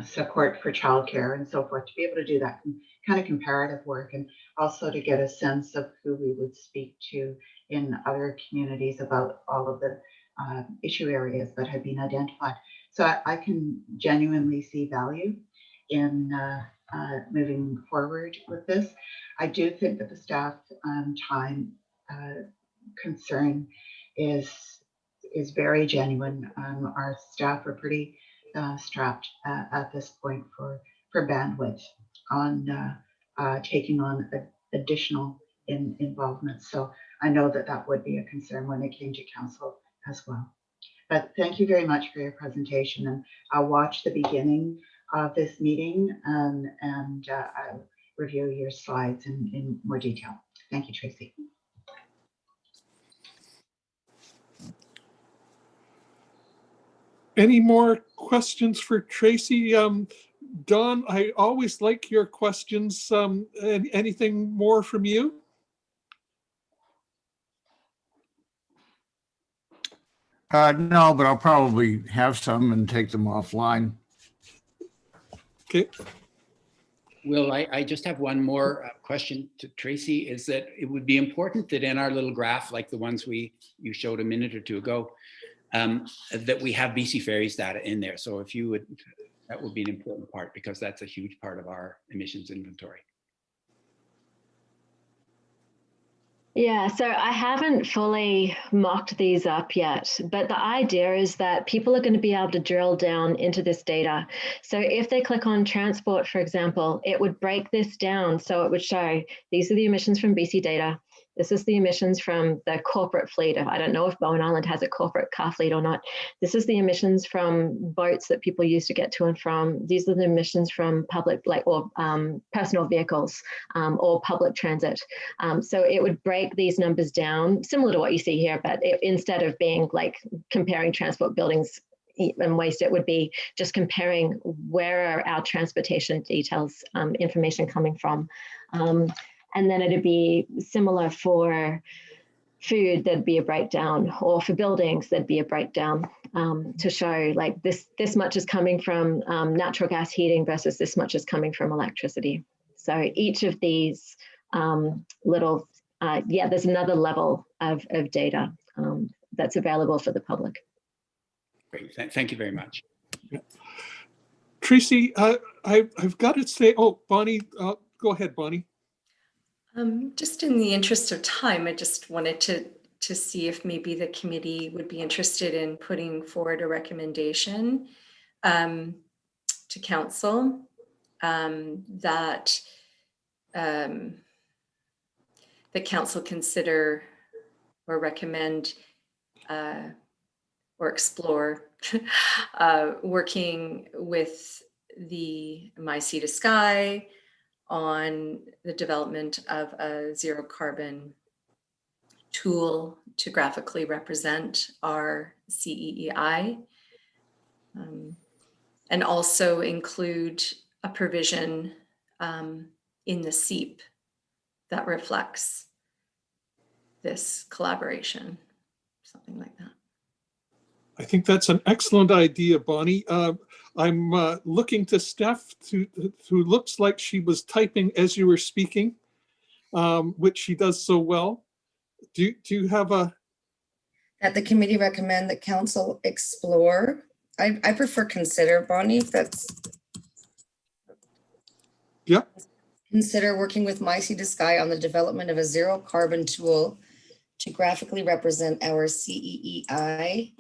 support for childcare and so forth, to be able to do that kind of comparative work, and also to get a sense of who we would speak to in other communities about all of the issue areas that had been identified. So I can genuinely see value in moving forward with this. I do think that the staff time concern is very genuine. Our staff are pretty strapped at this point for bandwidth on taking on additional involvement. So I know that would be a concern when it came to council as well. But thank you very much for your presentation, and I'll watch the beginning of this meeting and I'll review your slides in more detail. Thank you, Tracey. Any more questions for Tracey? Don, I always like your questions. Anything more from you? No, but I'll probably have some and take them offline. Okay. Will, I just have one more question to Tracey, is that it would be important that in our little graph, like the ones you showed a minute or two ago, that we have BC Ferries data in there. So if you would, that would be an important part, because that's a huge part of our emissions inventory. Yeah, so I haven't fully mocked these up yet, but the idea is that people are going to be able to drill down into this data. So if they click on transport, for example, it would break this down. So it would show these are the emissions from BC data. This is the emissions from the corporate fleet. I don't know if Bowen Island has a corporate car fleet or not. This is the emissions from boats that people use to get to and from. These are the emissions from public, personal vehicles or public transit. So it would break these numbers down, similar to what you see here, but instead of being like comparing transport buildings and waste, it would be just comparing where are our transportation details information coming from. And then it'd be similar for food, there'd be a breakdown, or for buildings, there'd be a breakdown to show like this much is coming from natural gas heating versus this much is coming from electricity. So each of these little, there's another level of data that's available for the public. Great. Thank you very much. Yeah. Tracey, I've got to say, oh, Bonnie, go ahead, Bonnie. Just in the interest of time, I just wanted to see if maybe the committee would be interested in putting forward a recommendation to council that the council consider or recommend or explore working with the My Sea to Sky on the development of a zero carbon tool to graphically represent our CEEI, and also include a provision in the CEEP that reflects this collaboration, something like that. I think that's an excellent idea, Bonnie. I'm looking to Steph, who looks like she was typing as you were speaking, which she does so well. Do you have a? That the committee recommend that council explore. I prefer consider, Bonnie, if that's. Yep. Consider working with My Sea to Sky on the development of a zero carbon tool to graphically represent our CEEI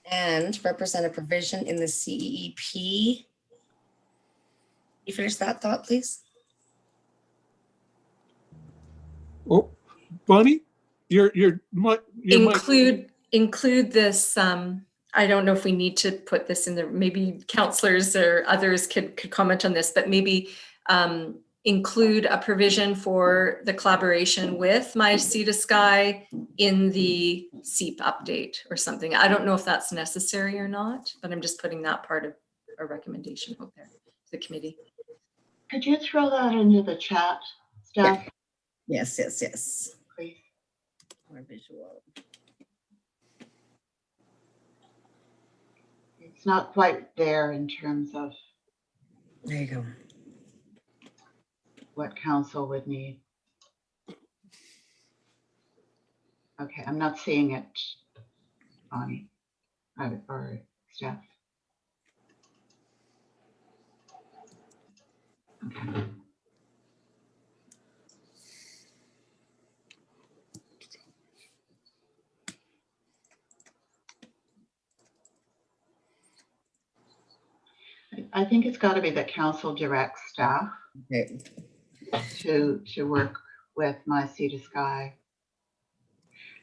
and represent a provision in the CEEP. You finish that thought, please? Oh, Bonnie, you're include this. I don't know if we need to put this in there. Maybe councillors or others could comment on this, but maybe include a provision for the collaboration with My Sea to Sky in the CEEP update or something. I don't know if that's necessary or not, but I'm just putting that part of a recommendation out there to the committee. Could you throw that into the chat, Steph? Yes, yes, yes. Please. More visual. It's not quite there in terms of There you go. what council would need. Okay, I'm not seeing it, Bonnie, or Steph. Okay. I think it's got to be that council directs staff Okay. to work with My Sea to Sky.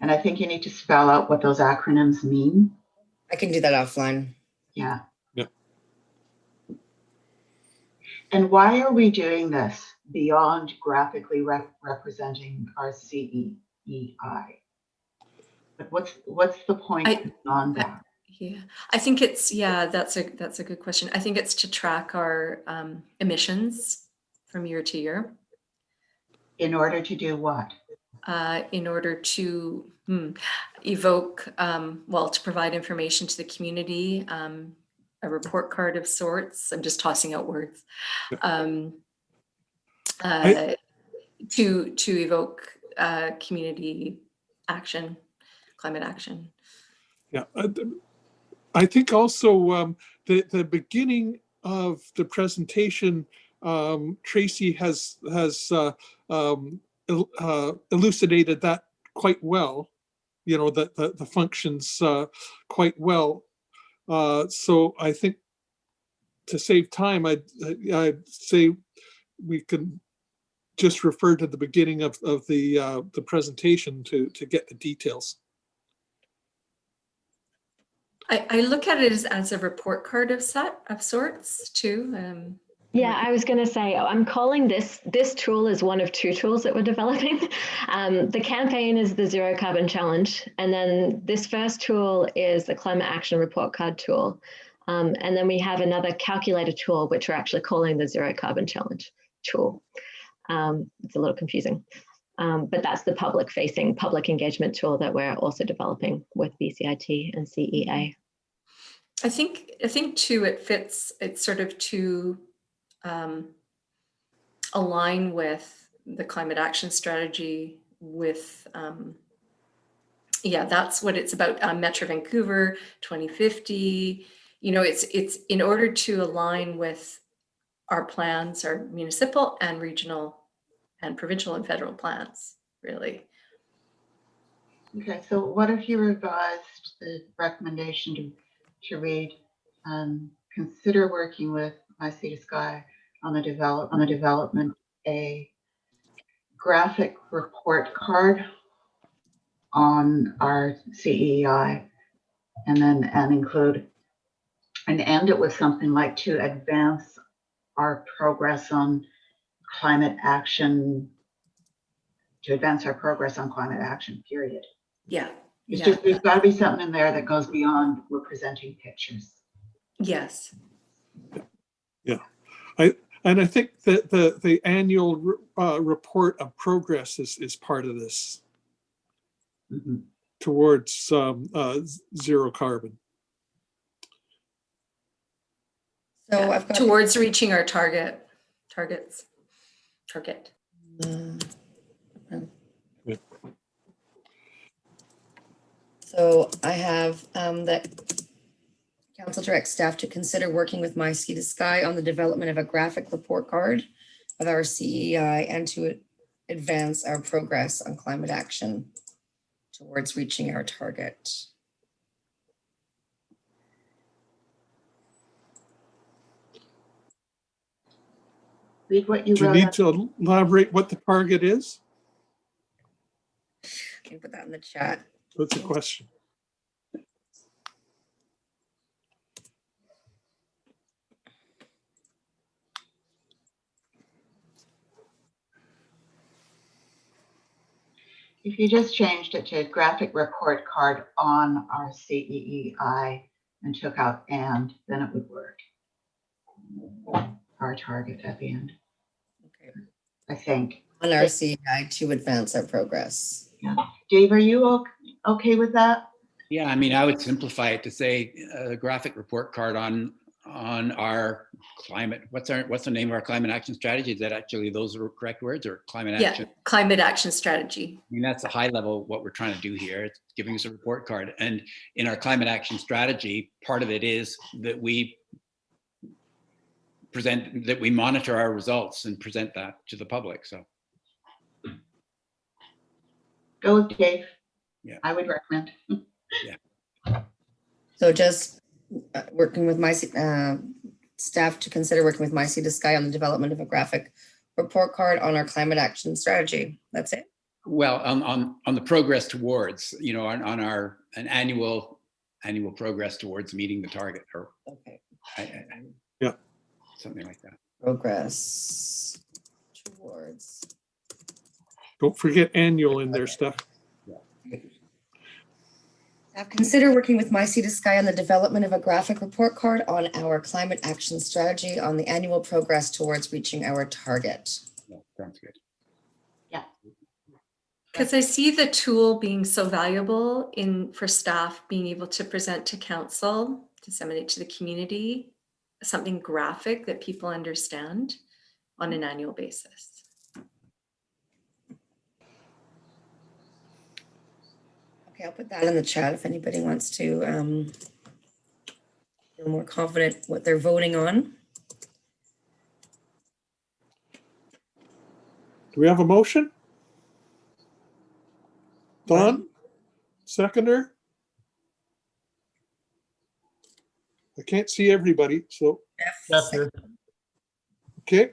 And I think you need to spell out what those acronyms mean. I can do that offline. Yeah. Yep. And why are we doing this beyond graphically representing our CEEI? But what's the point beyond that? Yeah, I think it's, that's a good question. I think it's to track our emissions from year to year. In order to do what? In order to evoke, to provide information to the community, a report card of sorts. I'm just tossing out words. To evoke community action, climate action. Yeah. I think also the beginning of the presentation, Tracey has elucidated that quite well. You know, the functions quite well. So I think to save time, I'd say we can just refer to the beginning of the presentation to get the details. I look at it as a report card of sorts too. Yeah, I was going to say, I'm calling this tool is one of two tools that we're developing. The campaign is the Zero Carbon Challenge. And then this first tool is the Climate Action Report Card tool. And then we have another calculator tool, which we're actually calling the Zero Carbon Challenge tool. It's a little confusing. But that's the public-facing, public engagement tool that we're also developing with BCIT and CEA. I think too, it fits, it's sort of to align with the climate action strategy with, yeah, that's what it's about. Metro Vancouver 2050, you know, it's in order to align with our plans, our municipal and regional and provincial and federal plans, really. Okay, so what if you revised the recommendation to read, consider working with My Sea to Sky on the development, a graphic report card on our CEI, and include and end it with something like to advance our progress on climate action, period. Yeah. It's Yeah. just, there's got to be something in there that goes beyond we're presenting pictures. Yes. Yeah, I think that the annual report of progress is part of this towards zero carbon. So I've got Towards reaching our target. So I have that council directs staff to consider working with My Sea to Sky on the development of a graphic report card of our CEI and to advance our progress on climate action towards reaching our target. Read what you Do you wrote need up. to elaborate what the target is? Can you put that in the chat? That's a question. If you just changed it to a graphic report card on our CEEI and took out and, then it would work. Our target at the end, Okay. I think. On our CEI to advance our progress. Yeah. Dave, are you okay with that? Yeah, I mean, I would simplify it to say a graphic report card on our climate. What's the name of our climate action strategy? Is that actually those are correct words, or climate action? Yeah, climate action strategy. I mean, that's the high level what we're trying to do here. It's giving us a report card. And in our climate action strategy, part of it is that we monitor our results and present that to the public. So Go with Dave. Yeah. I would recommend. So just working with my staff to consider working with My Sea to Sky on the development of a graphic report card on our climate action strategy. That's it. well, on the progress towards, you know, on our an annual progress towards meeting the target, or Okay. Yeah. Something like that. Progress towards. Don't forget annual in there, Steph. Consider working with My Sea to Sky on the development of a graphic report card on our climate action strategy on the annual progress towards reaching our target. Yeah, sounds good. Because I see the tool being so valuable for staff being able to present to council, disseminate to the community, something graphic that people understand on an annual basis. Okay, I'll put that in the chat if anybody wants to feel more confident what they're voting on. Do we have a motion? Don? Seconder? I can't see everybody, so, okay.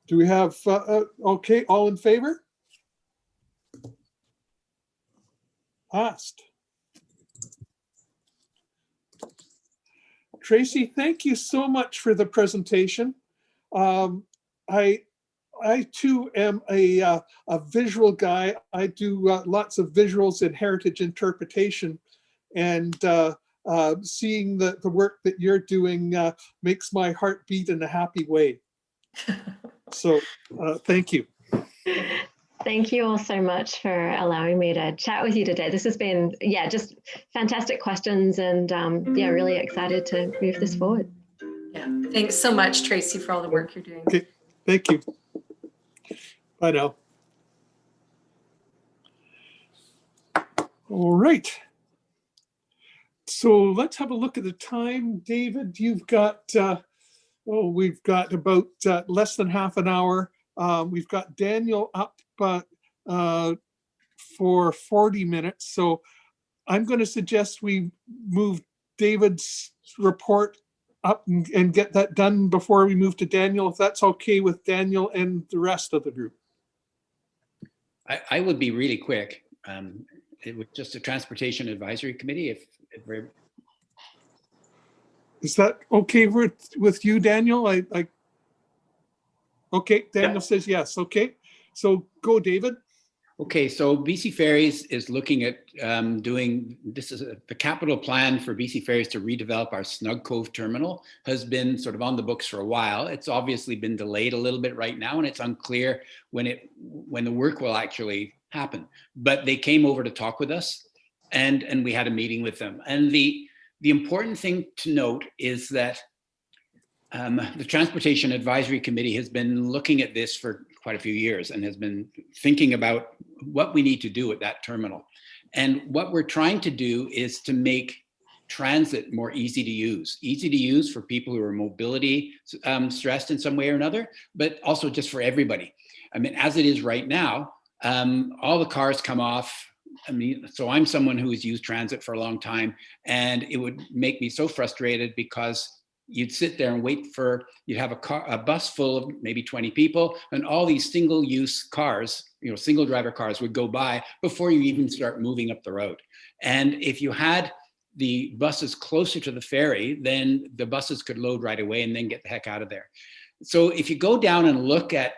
Do we have, okay, all in favor? Passed. Tracey, thank you so much for the presentation. I too am a visual guy. I do lots of visuals and heritage interpretation, and seeing the work that you're doing makes my heart beat in a happy way. So thank you. Thank you all so much for allowing me to chat with you today. This has been, yeah, just fantastic questions, and yeah, really excited to move this forward. Yeah, thanks so much, Tracey, for all the work you're doing. Okay, thank you. Bye now. All right. So let's have a look at the time. David, you've got, we've got about less than half an hour. We've got Daniel up for 40 minutes. So I'm going to suggest we move David's report up and get that done before we move to Daniel, if that's okay with Daniel and the rest of the group. I would be really quick. It was just a transportation advisory committee. If we're... Is that okay with you, Daniel? Okay, Daniel says yes. Okay, so go, David. Okay, so BC Ferries is looking at doing, this is the capital plan for BC Ferries to redevelop our Snug Cove terminal has been sort of on the books for a while. It's obviously been delayed a little bit right now, and it's unclear when the work will actually happen. But they came over to talk with us, and we had a meeting with them. And the important thing to note is that the Transportation Advisory Committee has been looking at this for quite a few years and has been thinking about what we need to do at that terminal. And what we're trying to do is to make transit more easy to use for people who are mobility stressed in some way or another, but also just for everybody. I mean, as it is right now, all the cars come off. I mean, so I'm someone who has used transit for a long time, and it would make me so frustrated because you'd sit there and wait for, you'd have a bus full of maybe 20 people, and all these single-use cars, single driver cars would go by before you even start moving up the road. And if you had the buses closer to the ferry, then the buses could load right away and then get the heck out of there. So if you go down and look at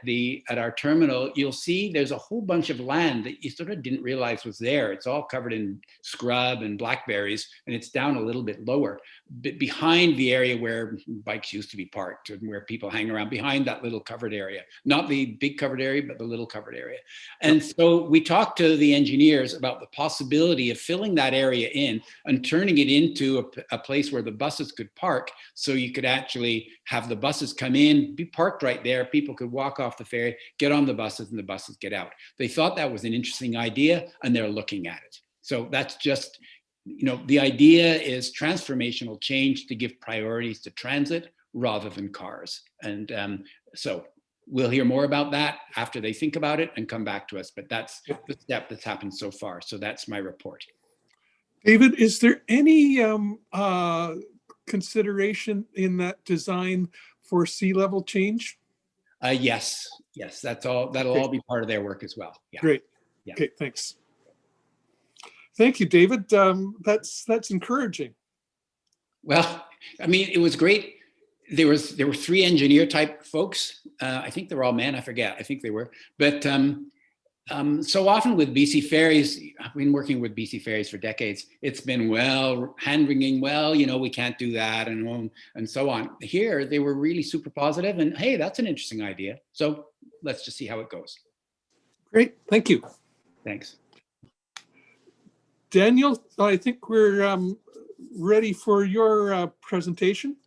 our terminal, you'll see there's a whole bunch of land that you sort of didn't realize was there. It's all covered in scrub and blackberries, and it's down a little bit lower, but behind the area where bikes used to be parked and where people hang around, behind that little covered area, not the big covered area, but the little covered area. And so we talked to the engineers about the possibility of filling that area in and turning it into a place where the buses could park, so you could actually have the buses come in, be parked right there. People could walk off the ferry, get on the buses, and the buses get out. They thought that was an interesting idea, and they're looking at it. So that's just, the idea is transformational change to give priorities to transit rather than cars. And so we'll hear more about that after they think about it and come back to us. But that's the step that's happened so far. So that's my report. David, is there any consideration in that design for sea level change? Yes, that'll all be part of their work as well. Yeah. Great. Yeah. Okay, thanks. Thank you, David. That's encouraging. Well, I mean, it was great. There were 3 engineer type folks. I think they were all men. I forget. I think they were. But so often with BC Ferries, I've been working with BC Ferries for decades. It's been hand wringing. We can't do that, and so on. Here, they were really super positive, and hey, that's an interesting idea. So let's just see how it goes. Great, thank you. Thanks. Daniel, I think we're ready for your presentation.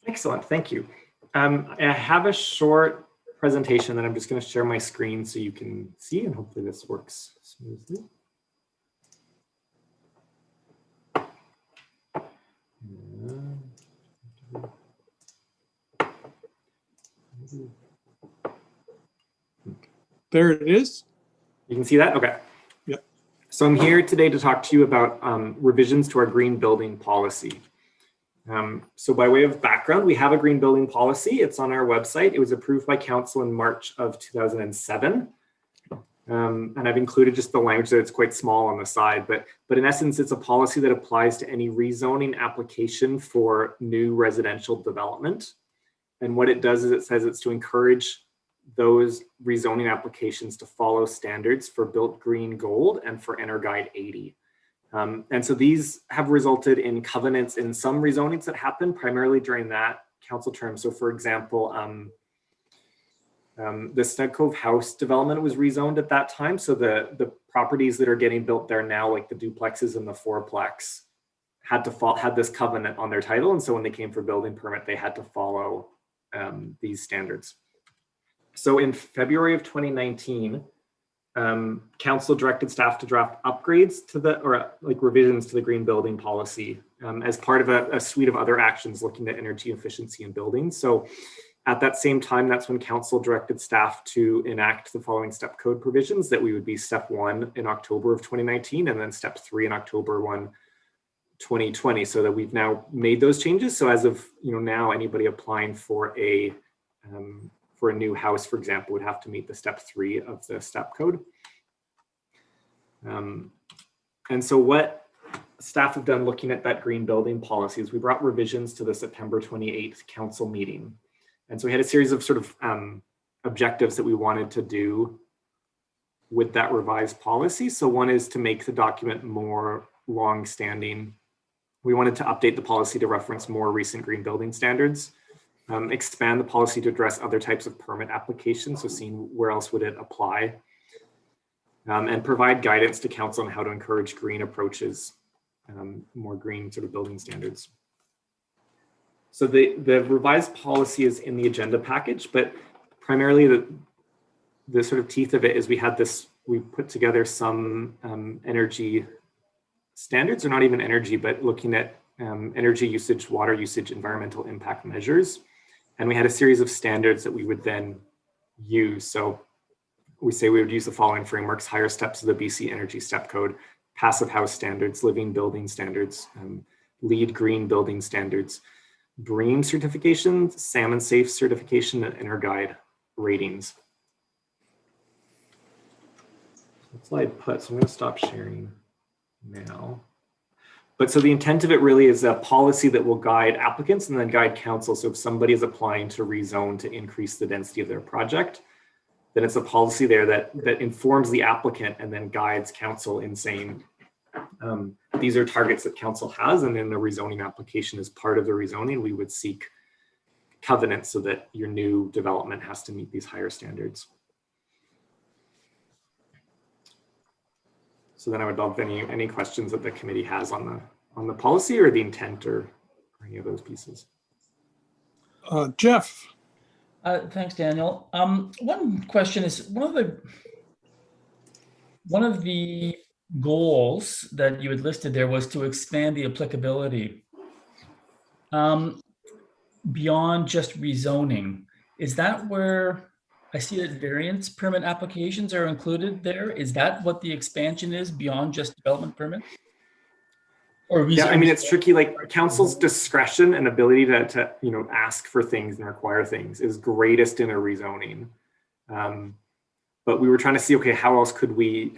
Excellent, thank you. I have a short presentation that I'm just going to share my screen so you can see, and hopefully this works smoothly. There it is. You can see that? Okay. Yep. So I'm here today to talk to you about revisions to our green building policy. So by way of background, we have a green building policy. It's on our website. It was approved by council in March of 2007. And I've included just the language that it's quite small on the side, but in essence, it's a policy that applies to any rezoning application for new residential development. And what it does is it says it's to encourage those rezoning applications to follow standards for Built Green Gold and for EnerGuide 80. And so these have resulted in covenants in some rezonings that happen primarily during that council term. So for example, The Snug Cove House development was rezoned at that time. So the properties that are getting built there now, like the duplexes and the fourplex, had this covenant on their title. And so when they came for building permit, they had to follow these standards. So in February of 2019, council directed staff to draft upgrades to revisions to the green building policy as part of a suite of other actions looking at energy efficiency in buildings. So at that same time, that's when council directed staff to enact the following step code provisions that we would be step 1 in October of 2019 and then step 3 in October 1, 2020, so that we've now made those changes. So as of now, anybody applying for a new house, for example, would have to meet the step 3 of the step code. And so what staff have done looking at that green building policy is we brought revisions to the September 28th council meeting. And so we had a series of sort of objectives that we wanted to do with that revised policy. So one is to make the document more long-standing. We wanted to update the policy to reference more recent green building standards, expand the policy to address other types of permit applications, so seeing where else would it apply, and provide guidance to council on how to encourage green approaches, more green sort of building standards. So the revised policy is in the agenda package, but primarily the sort of teeth of it is we put together some energy standards, or not even energy, but looking at energy usage, water usage, environmental impact measures. And we had a series of standards that we would then use. So we say we would use the following frameworks: higher steps of the BC Energy Step Code, passive house standards, living building standards, LEED green building standards, BREEAM certification, salmon safe certification, and InterGuide ratings. That's what I put, so I'm going to stop sharing now. But so the intent of it really is a policy that will guide applicants and then guide council. So if somebody is applying to rezone to increase the density of their project, then it's a policy there that informs the applicant and then guides council in saying, these are targets that council has, and in the rezoning application, as part of the rezoning, we would seek covenants so that your new development has to meet these higher standards. So then I would love any questions that the committee has on the policy or the intent or any of those pieces. Jeff. Thanks, Daniel. One question is, one of the goals that you had listed there was to expand the applicability beyond just rezoning. Is that where I see that variance permit applications are included there? Is that what the expansion is, beyond just development permit? Or yeah, I mean, it's tricky. Like, council's discretion and ability to ask for things and require things is greatest in a rezoning. But we were trying to see, okay, how else could we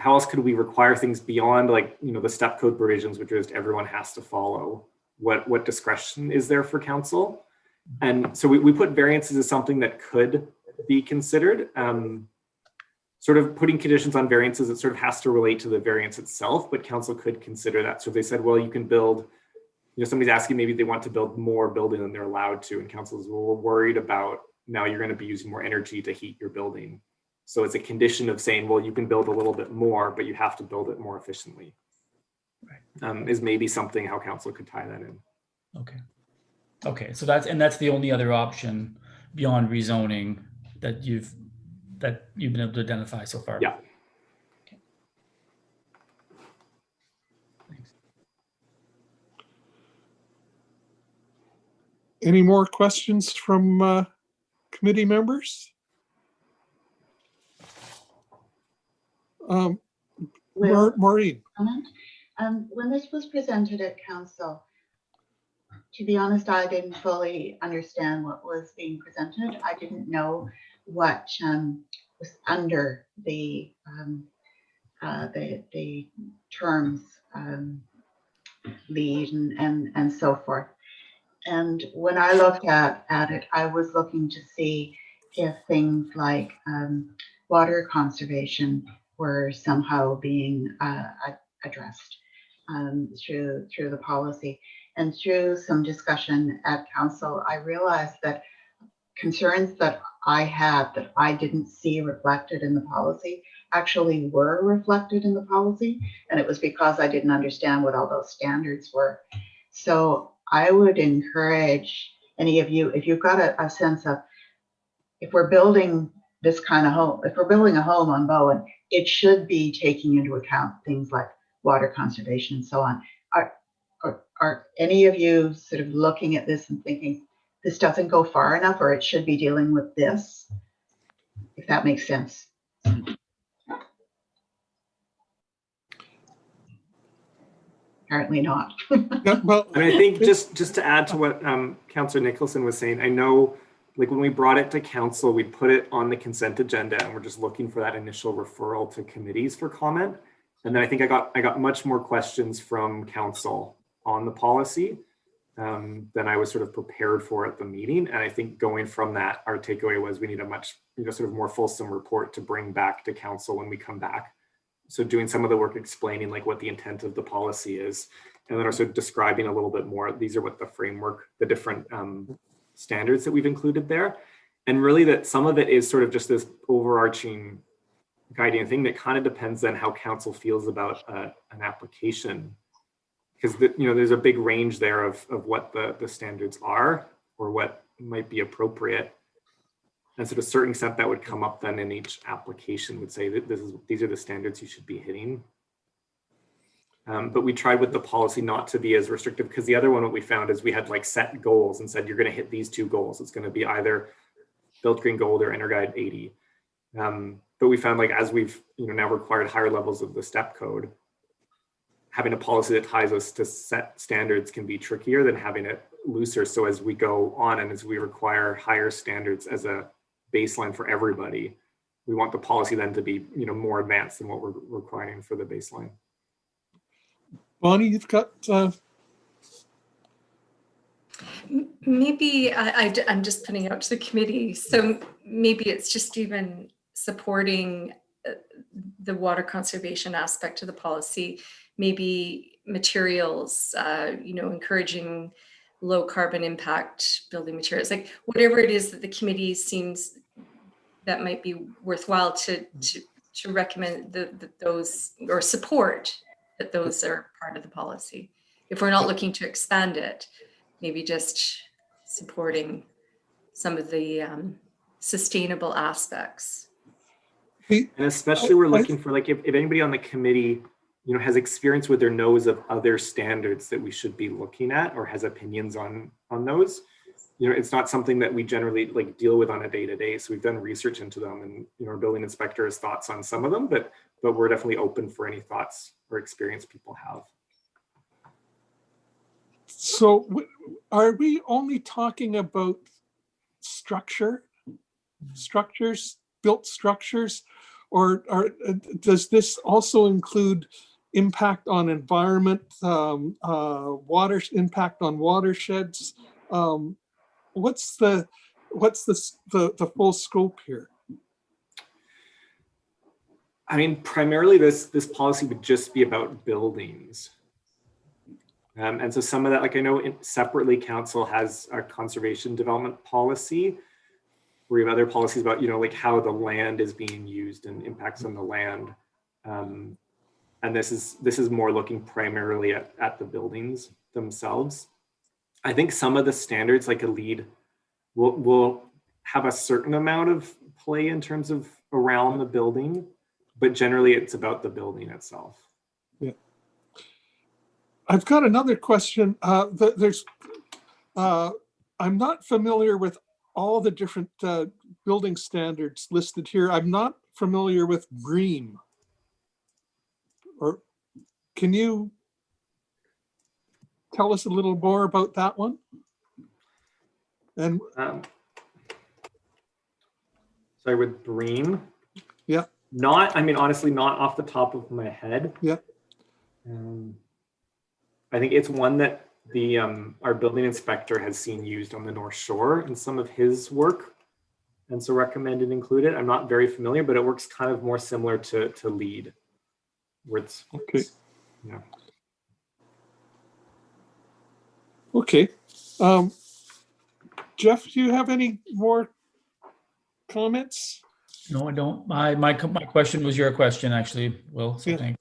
require things beyond, like, the step code provisions, which just everyone has to follow? What discretion is there for council? And so we put variances as something that could be considered. Sort of putting conditions on variances, it sort of has to relate to the variance itself, but council could consider that. So if they said, well, you can build, somebody's asking, maybe they want to build more building than they're allowed to, and council is, well, we're worried about now you're going to be using more energy to heat your building. So it's a condition of saying, well, you can build a little bit more, but you have to build it more efficiently. Right. Is maybe something how council could tie that in. Okay. So that's the only other option beyond rezoning that you've been able to identify so far. Yeah. Okay. Thanks. Any more questions from committee members? Maureen. When this was presented at council, to be honest, I didn't fully understand what was being presented. I didn't know what was under the terms LEED and so forth. And when I looked at it, I was looking to see if things like water conservation were somehow being addressed through the policy. And through some discussion at council, I realized that concerns that I had that I didn't see reflected in the policy actually were reflected in the policy. And it was because I didn't understand what all those standards were. So I would encourage any of you, if you've got a sense of, if we're building this kind of home, if we're building a home on Bowen, it should be taking into account things like water conservation and so on. Are any of you sort of looking at this and thinking this doesn't go far enough, or it should be dealing with this, if that makes sense? Apparently not. Yeah, well, I mean, I think just to add to what Councillor Nicholson was saying, I know like when we brought it to council, we put it on the consent agenda and we're just looking for that initial referral to committees for comment. And then I think I got much more questions from council on the policy than I was sort of prepared for at the meeting. And I think going from that, our takeaway was we need a much, sort of more fulsome report to bring back to council when we come back. So doing some of the work explaining like what the intent of the policy is, and then also describing a little bit more, these are what the framework, the different standards that we've included there. And really that some of it is sort of just this overarching guiding thing that kind of depends on how council feels about an application. Because there's a big range there of what the standards are or what might be appropriate. And so to a certain extent that would come up then in each application would say that these are the standards you should be hitting. But we tried with the policy not to be as restrictive, because the other one, what we found is we had like set goals and said, you're going to hit these 2 goals. It's going to be either Build Green Gold or Energuide 80. But we found like, as we've now required higher levels of the STEP code, having a policy that ties us to set standards can be trickier than having it looser. So as we go on and as we require higher standards as a baseline for everybody, we want the policy then to be more advanced than what we're requiring for the baseline. Bonnie, you've got. Maybe I'm just putting out to the committee. So maybe it's just even supporting the water conservation aspect of the policy, maybe materials, encouraging low carbon impact building materials, like whatever it is that the committee seems that might be worthwhile to recommend those or support that those are part of the policy. If we're not looking to expand it, maybe just supporting some of the sustainable aspects. And especially we're looking for like, if anybody on the committee, has experience with their nose of other standards that we should be looking at or has opinions on those, it's not something that we generally like deal with on a day-to-day. So we've done research into them and, our building inspector has thoughts on some of them, but we're definitely open for any thoughts or experience people have. So are we only talking about structures, built structures, or does this also include impact on environment, water impact on watersheds? What's the full scope here? I mean, primarily this policy would just be about buildings. And so some of that, like I know separately council has a conservation development policy where you have other policies about, like how the land is being used and impacts on the land. And this is more looking primarily at the buildings themselves. I think some of the standards like a LEED will have a certain amount of play in terms of around the building, but generally it's about the building itself. Yeah. I've got another question. I'm not familiar with all the different building standards listed here. I'm not familiar with BREEAM. Or can you tell us a little more about that one? And sorry, with BREEAM? Yeah. Honestly, not off the top of my head. Yeah. I think it's one that our building inspector has seen used on the North Shore in some of his work, and so recommended included. I'm not very familiar, but it works kind of more similar to LEED, where it's okay. Yeah. Okay. Jeff, do you have any more comments? No, I don't. My question was your question, actually, Will. So Yeah. thanks.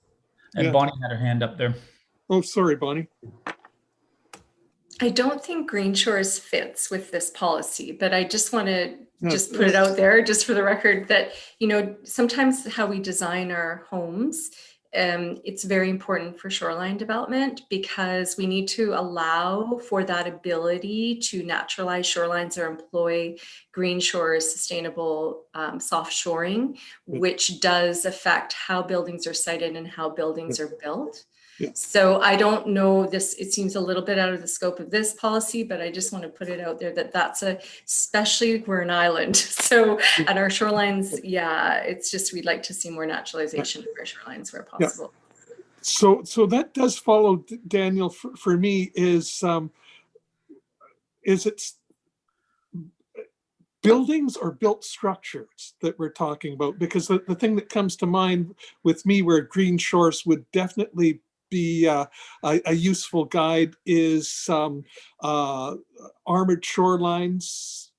And Yeah. Bonnie had her hand up there. Oh, sorry, Bonnie. I don't think Green Shores fits with this policy, but I just want to Yeah. just put it out there, just for the record, that, you know, sometimes how we design our homes, it's very important for shoreline development, because we need to allow for that ability to naturalize shorelines or employ Green Shores sustainable soft shoring, which does affect how buildings are sited and how buildings are built. Yeah. So I don't know this, it seems a little bit out of the scope of this policy, but I just want to put it out there that that's especially we're an island. So at our shorelines, yeah, it's just, we'd like to see more naturalization of our shorelines where possible. So that does follow, Daniel, for me is it's buildings or built structures that we're talking about? Because the thing that comes to mind with me where Green Shores would definitely be a useful guide is armored shorelines,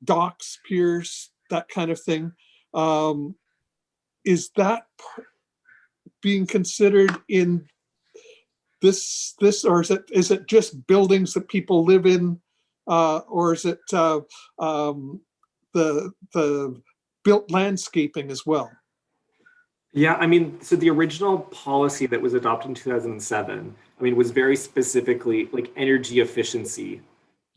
docks, piers, that kind of thing. Is that being considered in this, or is it just buildings that people live in, or is it the built landscaping as well? Yeah, I mean, so the original policy that was adopted in 2007, I mean, was very specifically like energy efficiency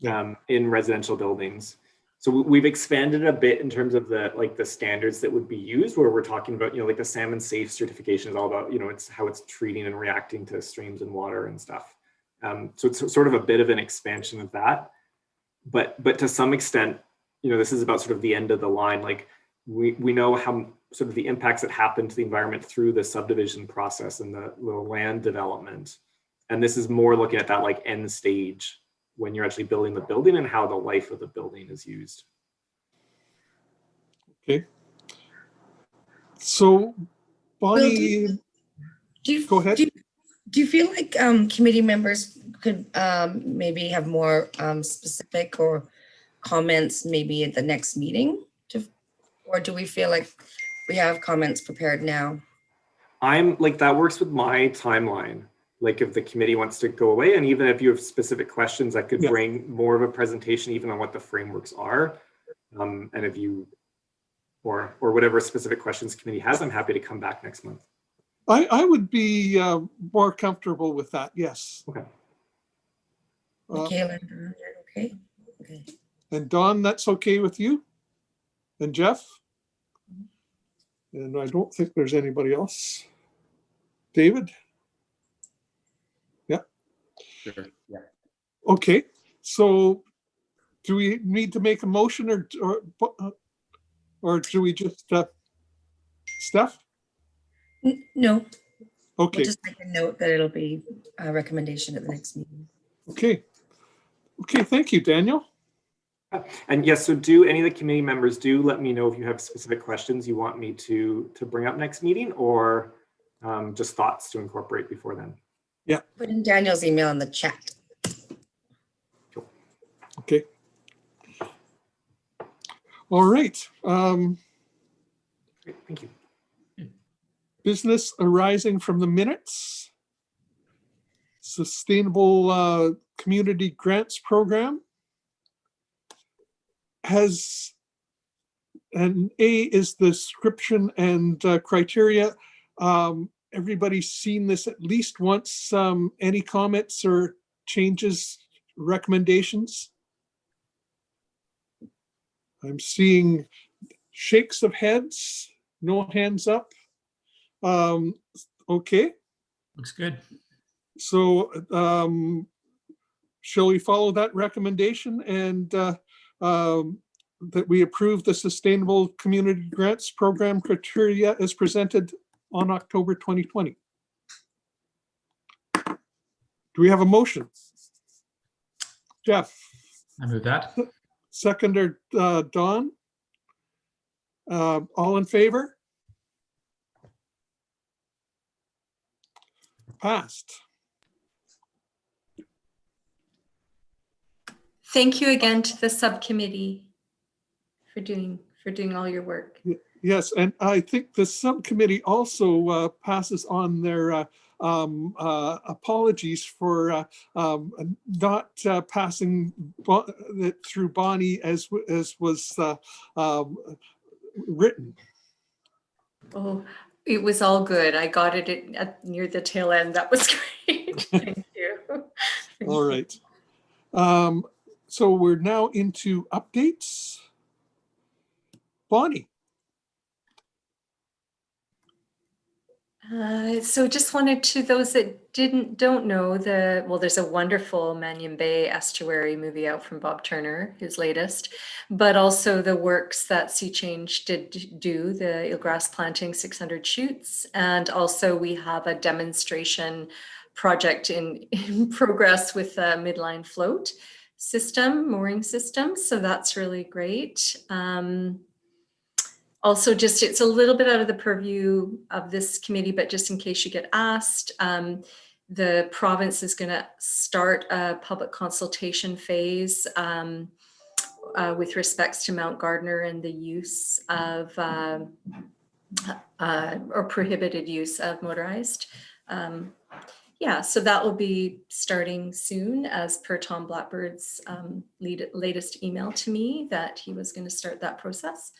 in residential buildings. So we've expanded a bit in terms of the standards that would be used, where we're talking about, like the salmon safe certification is all about, it's how it's treating and reacting to streams and water and stuff. So it's sort of a bit of an expansion of that, but to some extent, this is about sort of the end of the line. Like we know how sort of the impacts that happen to the environment through the subdivision process and the land development. And this is more looking at that like end stage when you're actually building the building and how the life of the building is used. Okay. So, Bonnie, go ahead. Do you feel like committee members could maybe have more specific or comments maybe at the next meeting? Or do we feel like we have comments prepared now? I'm like, that works with my timeline. Like if the committee wants to go away, and even if you have specific questions, I could bring more of a presentation even on what the frameworks are. And if you, or whatever specific questions committee has, I'm happy to come back next month. I would be more comfortable with that, yes. Okay. Okay. And Dawn, that's okay with you? And Jeff? And I don't think there's anybody else. David? Yeah. Sure. Yeah. Okay. So do we need to make a motion or do we just, Steph? No. Okay. We'll just make a note that it'll be a recommendation at the next meeting. Okay. Okay. Thank you, Daniel. And yes, so do any of the committee members let me know if you have specific questions you want me to bring up next meeting, or just thoughts to incorporate before then. Yeah. Put in Daniel's email in the chat. Cool. Okay. All right. Great, thank you. Business arising from the minutes. Sustainable Community Grants Program. And A is the description and criteria. Everybody's seen this at least once. Any comments or changes, recommendations? I'm seeing shakes of heads, no hands up. Okay. Looks good. So shall we follow that recommendation and that we approve the Sustainable Community Grants Program criteria as presented on October 2020? Do we have a motion? Jeff? I move that. Seconder, Dawn? All in favor? Passed. Thank you again to the subcommittee. for doing all your work. Yes, and I think the subcommittee also passes on their apologies for not passing it through Bonny as was written. Oh, it was all good. I got it near the tail end. That was great. Thank you. All right. So we're now into updates. Bonny. So just wanted to, those that don't know, there's a wonderful Mannion Bay estuary movie out from Bob Turner, his latest, but also the works that Sea Change did do, the eelgrass planting 600 shoots. And also we have a demonstration project in progress with a Midline float system, mooring system. So that's really great. Also, just it's a little bit out of the purview of this committee, but just in case you get asked, the province is going to start a public consultation phase with respects to Mount Gardner and the use of or prohibited use of motorized. Yeah, so that will be starting soon, as per Tom Blackbird's latest email to me that he was going to start that process.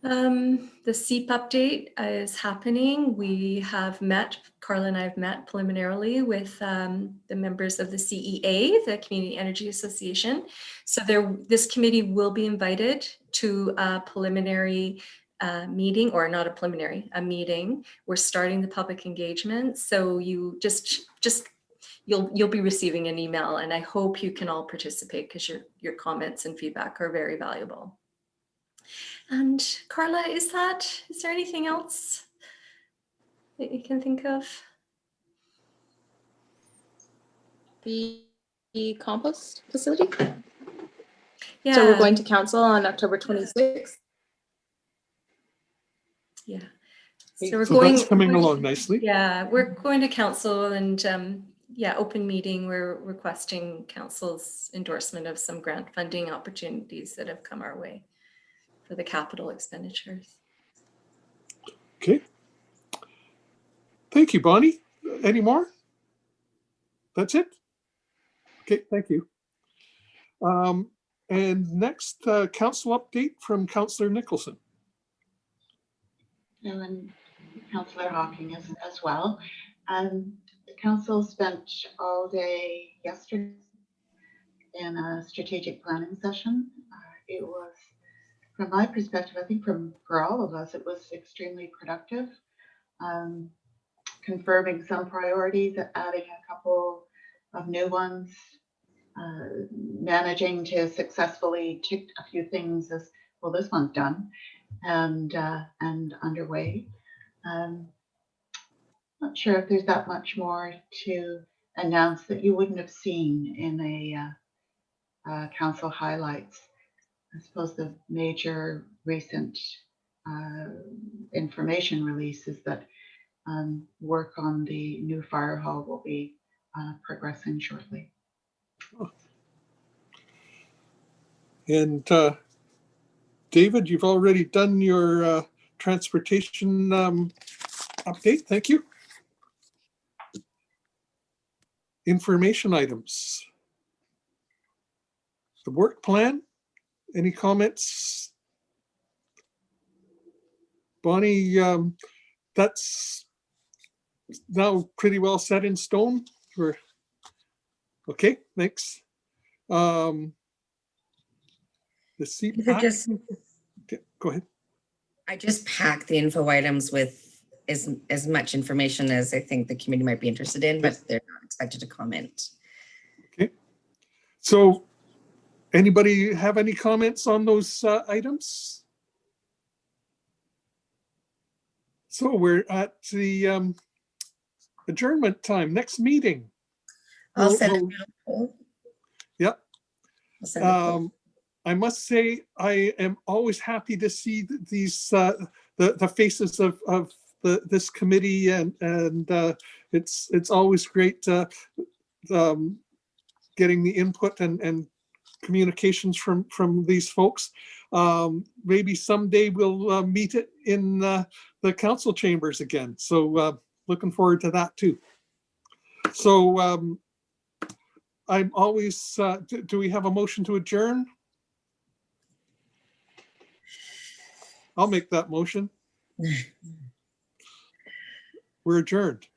The CEEP update is happening. We have met, Carla and I have met preliminarily with the members of the CEA, the Community Energy Association. So this committee will be invited to a preliminary meeting, or not a preliminary, a meeting. We're starting the public engagement. So you you'll be receiving an email, and I hope you can all participate because your comments and feedback are very valuable. And Carla, is there anything else that you can think of? The compost facility? Yeah. So we're going to council on October 26th. Yeah. So that's coming along nicely. Yeah, we're going to council, and yeah, open meeting. We're requesting council's endorsement of some grant funding opportunities that have come our way for the capital expenditures. Okay. Thank you, Bonny. Any more? That's it? Okay, thank you. And next, council update from Councillor Nicholson. And Councillor Hocking as well. The council spent all day yesterday in a strategic planning session. It was, from my perspective, I think for all of us, it was extremely productive. Confirming some priorities, adding a couple of new ones, managing to successfully tick a few things as, well, this one's done and underway. Not sure if there's that much more to announce that you wouldn't have seen in a council highlights. I suppose the major recent information release is that work on the new fire hall will be progressing shortly. And David, you've already done your transportation update. Thank you. Information items. The work plan. Any comments? Bonny, that's now pretty well set in stone. Okay, thanks. The CEEP. Go ahead. I just packed the info items with as much information as I think the committee might be interested in, but they're not expected to comment. Okay. So anybody have any comments on those items? So we're at the adjournment time. Next meeting. I'll send it to you. Yep. I'll send it to you. I must say, I am always happy to see these the faces of this committee, and it's always great getting the input and communications from these folks. Maybe someday we'll meet it in the council chambers again. So looking forward to that too. So I'm always, do we have a motion to adjourn? I'll make that motion. We're adjourned.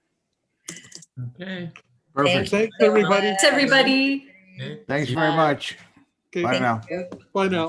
Okay. Perfect. Thanks, everybody. Thanks, everybody. Okay. Thanks very much. Okay, Bye now. bye now.